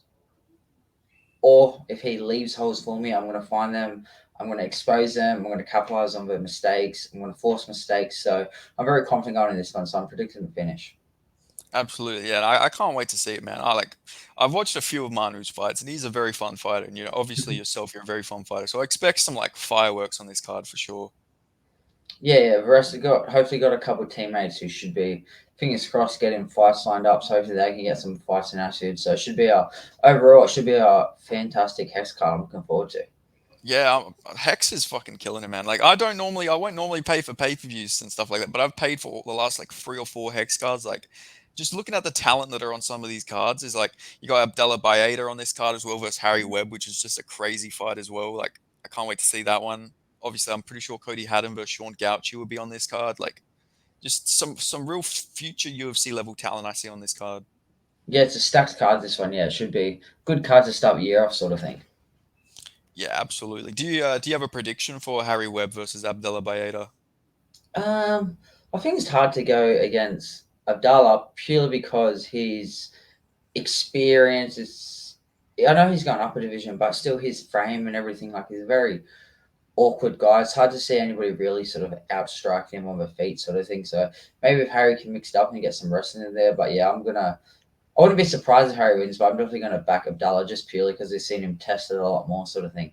or if he leaves holes for me, I'm gonna find them. I'm gonna expose them. I'm gonna capitalize on the mistakes. I'm gonna force mistakes. So I'm very confident going in this one. So I'm predicting the finish.
Absolutely, yeah. And I can't wait to see it, man. I've watched a few of Manu's fights, and he's a very fun fighter. And obviously yourself, you're a very fun fighter. So I expect some like fireworks on this card for sure.
Yeah, yeah. Varese got hopefully got a couple of teammates who should be fingers crossed getting fights lined up. So hopefully they can get some fights in our suit. So it should be a overall it should be a fantastic hex card. I'm looking forward to.
Yeah, Hex is fucking killing it, man. Like I won't normally pay for pay-per-views and stuff like that, but I've paid for the last like 3 or 4 Hex cards. Like, just looking at the talent that are on some of these cards is like you got Abdallah Baeta on this card as well versus Harry Webb, which is just a crazy fight as well. Like, I can't wait to see that one. Obviously, I'm pretty sure Cody Haddon versus Sean Gauchi would be on this card. Like, just some real future UFC level talent I see on this card.
Yeah, it's a stacked card. This one, yeah, it should be good card to start the year off, sort of thing.
Yeah, absolutely. Do you have a prediction for Harry Webb versus Abdallah Baeta?
Um, I think it's hard to go against Abdallah purely because his experience is. I know he's gone up a division, but still his frame and everything, like he's a very awkward guy. It's hard to see anybody really sort of outstrike him on the feet, sort of thing. So maybe if Harry can mix it up and get some wrestling in there, but yeah, I wouldn't be surprised if Harry wins, but I'm definitely gonna back Abdallah just purely because they've seen him tested a lot more, sort of thing.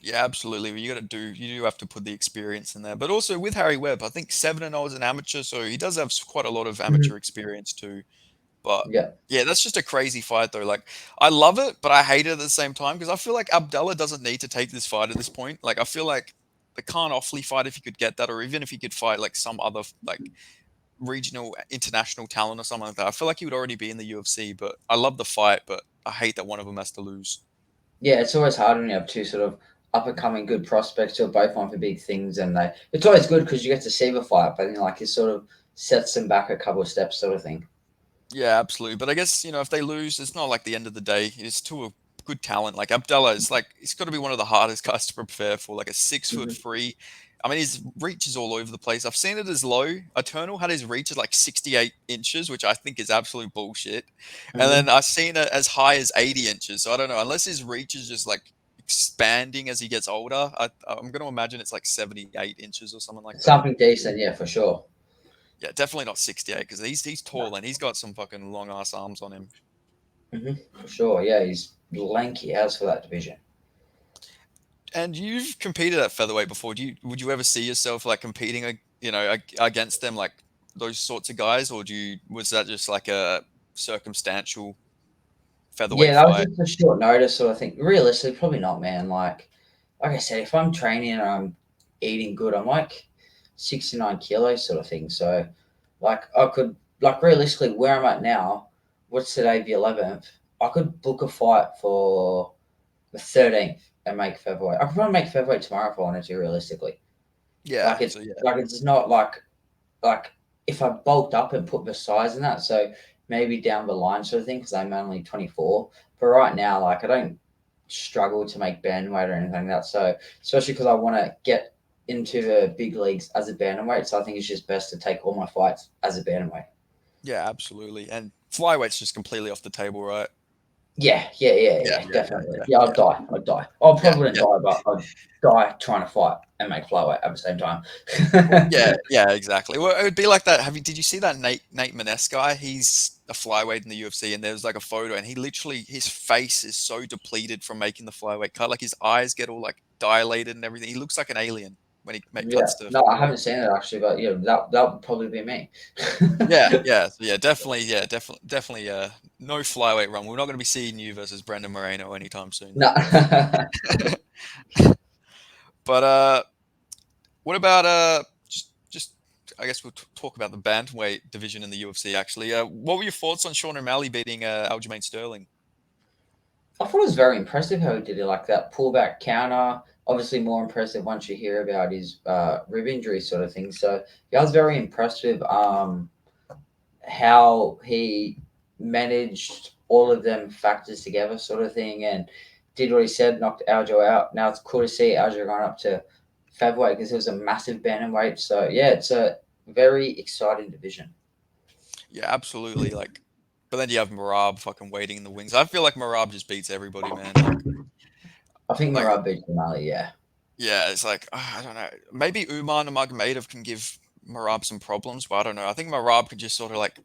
Yeah, absolutely. You do have to put the experience in there. But also with Harry Webb, I think 7-0 as an amateur, so he does have quite a lot of
Mhm.
amateur experience too. But
Yeah.
yeah, that's just a crazy fight though. Like, I love it, but I hate it at the same time because I feel like Abdallah doesn't need to take this fight at this point. Like, I feel like the Khan Offley fight, if he could get that, or even if he could fight like some other like regional international talent or something like that, I feel like he would already be in the UFC. But I love the fight, but I hate that one of them has to lose.
Yeah, it's always hard when you have two sort of up and coming good prospects who are both on for big things, and it's always good because you get to see the fight, but then like it sort of sets them back a couple of steps, sort of thing.
Yeah, absolutely. But I guess, if they lose, it's not like the end of the day. It's to a good talent. Like Abdallah is like he's got to be one of the hardest guys to prepare for. Like a 6 foot
Mhm.
three. I mean, his reach is all over the place. I've seen it as low. Eternal had his reach at like 68 inches, which I think is absolute bullshit. And then
Mhm.
I've seen it as high as 80 inches. So I don't know. Unless his reach is just like expanding as he gets older, I'm going to imagine it's like 78 inches or something like that.
Something decent, yeah, for sure.
Yeah, definitely not 68 because he's
No.
tall and he's got some fucking long ass arms on him.
For sure, yeah, he's lanky as for that division.
And you've competed at featherweight before. Would you ever see yourself like competing, against them, like those sorts of guys, or was that just like a circumstantial
Yeah,
featherweight
that was
fight?
just a short notice sort of thing. Realistically, probably not, man. Like I said, if I'm training and I'm eating good, I'm like 69 kilos sort of thing. So, like, I could, like, realistically, where I'm at now, what's today, the 11th? I could book a fight for the 13th and make featherweight. I could probably make featherweight tomorrow if I wanted to, realistically.
Yeah. So yeah,
Like it's not like if I bulked up and put the size in that, so maybe down the line sort of thing, because I'm only 24. But right now, like I don't struggle to make bandweight or anything like that. So especially because I want to get into the big leagues as a bantamweight, so I think it's just best to take all my fights as a bantamweight.
yeah, absolutely. And flyweight's just completely off the table, right? Yeah,
Yeah,
yeah, yeah,
definitely.
yeah,
Yeah, I'd
yeah,
die. I'd die. I
yeah,
probably wouldn't
yeah.
die, but I'd die trying to fight and make flyweight at the same time.
Well, yeah, yeah, exactly. Well, it would be like that. Did you see that Nate Maness guy? He's a flyweight in the UFC, and there's like a photo, and his face is so depleted from making the flyweight cut. Like his eyes get all like dilated and everything. He looks like an alien when he
Yeah.
cuts to
No, I
featherweight.
haven't seen it actually, but yeah, that would probably be me.
Yeah, yeah, so yeah, definitely. No flyweight run. We're not going to be seeing you versus Brendan Moreno anytime soon,
No.
though. But what about just I guess we'll talk about the bantamweight division in the UFC. Actually, what were your thoughts on Sean O'Malley beating Aljamain Sterling?
I thought it was very impressive how he did it, like that pullback counter. Obviously, more impressive once you hear about his rib injury sort of thing. So yeah, I was very impressed with how he managed all of them factors together, sort of thing, and did what he said, knocked Aljo out. Now it's cool to see Aljo going up to featherweight because it was a massive bantamweight. So yeah, it's a very exciting division.
Yeah, absolutely. Like, but then you have Marab fucking waiting in the wings. I feel like Marab just beats everybody, man.
I think
Like
Marab beats O'Malley, yeah.
yeah, it's like I don't know. Maybe Umar Nurmagomedov can give Marab some problems, but I don't know. I think Marab could just sort of like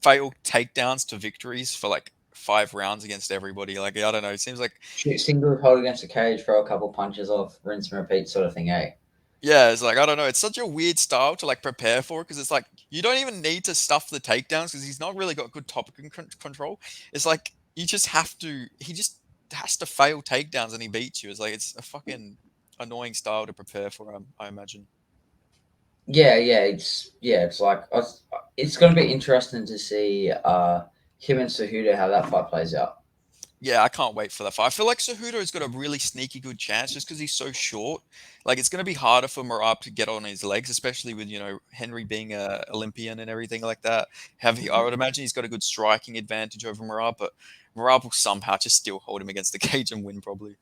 fail takedowns to victories for like 5 rounds against everybody. Like I don't know. It seems like
Shoot single, hold against the cage, throw a couple punches off, rinse and repeat sort of thing, eh?
yeah, it's like I don't know. It's such a weird style to like prepare for because it's like you don't even need to stuff the takedowns because he's not really got good top control. It's like you just have to. He just has to fail takedowns and he beats you. It's like it's a fucking annoying style to prepare for him, I imagine.
It's like it's going to be interesting to see him and Cejudo how that fight plays out.
Yeah, I can't wait for that fight. I feel like Cejudo's got a really sneaky good chance just because he's so short. Like it's going to be harder for Marab to get on his legs, especially with Henry being a Olympian and everything like that. I would imagine he's got a good striking advantage over Marab, but Marab will somehow just still hold him against the cage and win probably.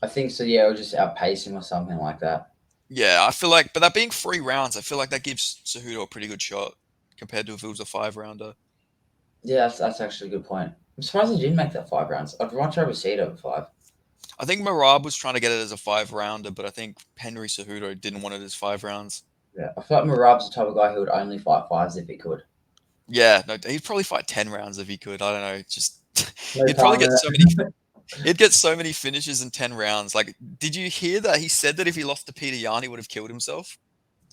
I think so. Yeah, or just outpace him or something like that.
Yeah, I feel like, but that being 3 rounds, I feel like that gives Cejudo a pretty good shot compared to if it was a 5 rounder.
Yeah, that's actually a good point. I'm surprised they didn't make that 5 rounds. I'd much rather see it over five.
I think Marab was trying to get it as a 5 rounder, but I think Henry Cejudo didn't want it as 5 rounds.
Yeah, I feel like Marab's the type of guy who would only fight fives if he could.
Yeah, no, he'd probably fight 10 rounds if he could. I don't know, just
No
he'd probably
time in
get so many.
it.
He'd get so many finishes in 10 rounds. Like, did you hear that he said that if he lost to Peter Yan, he would have killed himself?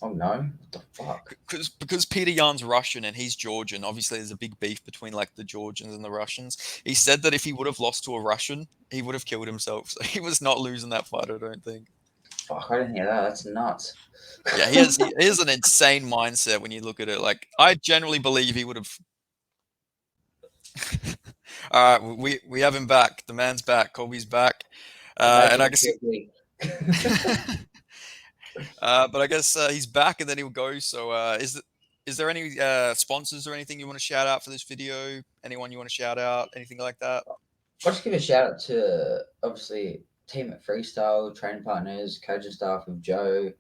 Oh no! What the fuck?
Because Peter Yan's Russian and he's Georgian. Obviously, there's a big beef between like the Georgians and the Russians. He said that if he would have lost to a Russian, he would have killed himself. So he was not losing that fight. I don't think.
Fuck! I didn't hear that. That's nuts.
Yeah, he has an insane mindset when you look at it. Like, I generally believe he would have. All right, we have him back. The man's back. Colby's back. And
Imagine
I
if
guess,
he.
but I guess he's back, and then he'll go. So, is there any sponsors or anything you want to shout out for this video? Anyone you want to shout out? Anything like that?
I'll just give a shout out to obviously team at Freestyle, training partners, coaching staff with Joe,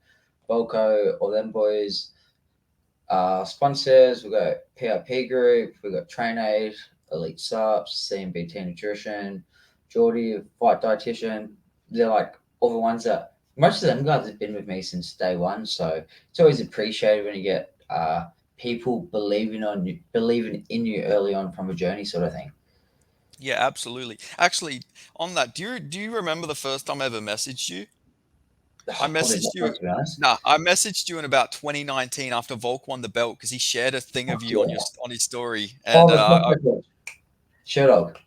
Volko, all them boys. Sponsors, we've got PRP Group, we've got TrainAid, Elite Subs, CMBT Nutrition, Geordie, Fight Dietitian. They're like all the ones that most of them guys have been with me since day one. So it's always appreciated when you get people believing in you early on from a journey sort of thing.
Yeah, absolutely. Actually, on that, do you remember the first time I ever messaged you? I
Probably
messaged
not,
you.
to be honest.
Nah, I messaged you in about 2019 after Volk won the belt because he shared a thing of
Fuck
you
yeah.
on his story,
Oh,
and
the top Sure dog.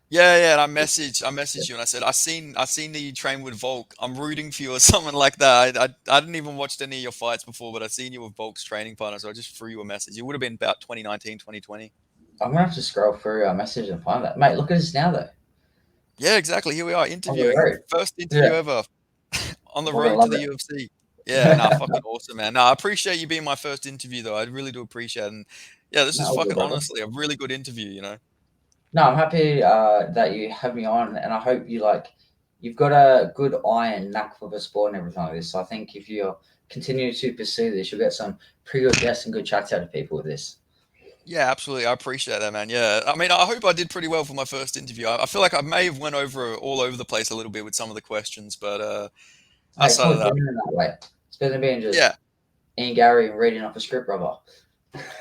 yeah, and I messaged you and I said I seen that you train with Volk. I'm rooting for you or something like that. I didn't even watch any of your fights before, but I seen you with Volk's training partner, so I just threw you a message. It would have been about 2019, 2020.
I'm gonna have to scroll through our message and find that. Mate, look at us now though.
Yeah, exactly. Here we are
On the
interviewing.
road.
First interview
Yeah.
ever on the
Fucking
road to
love
the
it.
UFC. Yeah, nah, fucking awesome, man. Nah, I appreciate you being my first interview though. I really do appreciate it. And yeah, this
No,
is
all good,
fucking
brother.
honestly a really good interview.
No, I'm happy that you have me on, and I hope you've got a good eye and knack for the sport and everything like this. So I think if you continue to pursue this, you'll get some pretty good guests and good chats out of people with this.
Yeah, absolutely. I appreciate that, man. Yeah. I mean, I hope I did pretty well for my first interview. I feel like I may have went over all over the place a little bit with some of the questions, but
Hey, it's
outside
more
of that,
genuine that way. It's better than being
yeah.
just Ian Gary and reading off a script, brother.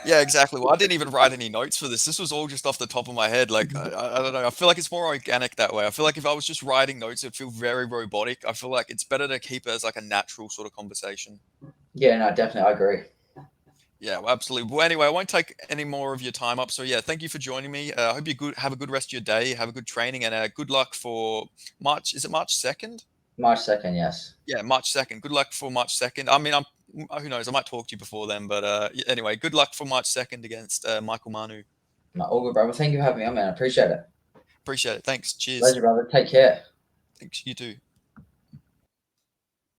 Yeah, exactly. Well, I didn't even write any notes for this. This was all just off the top of my head. Like, I don't know. I feel like it's more organic that way. I feel like if I was just writing notes, it'd feel very robotic. I feel like it's better to keep it as like a natural sort of conversation.
Yeah, no, definitely, I agree.
Yeah, well, absolutely. Well, anyway, I won't take any more of your time up. So yeah, thank you for joining me. I hope you have a good rest of your day. Have a good training and good luck for March. Is it March 2nd?
March 2nd, yes.
Yeah, March 2nd. Good luck for March 2nd. I mean, who knows? I might talk to you before then, but anyway, good luck for March 2nd against Michael Manu.
No, all good, brother. Thank you for having me on, man. I appreciate it.
Appreciate it. Thanks. Cheers.
Pleasure, brother. Take care.
Thanks. You too.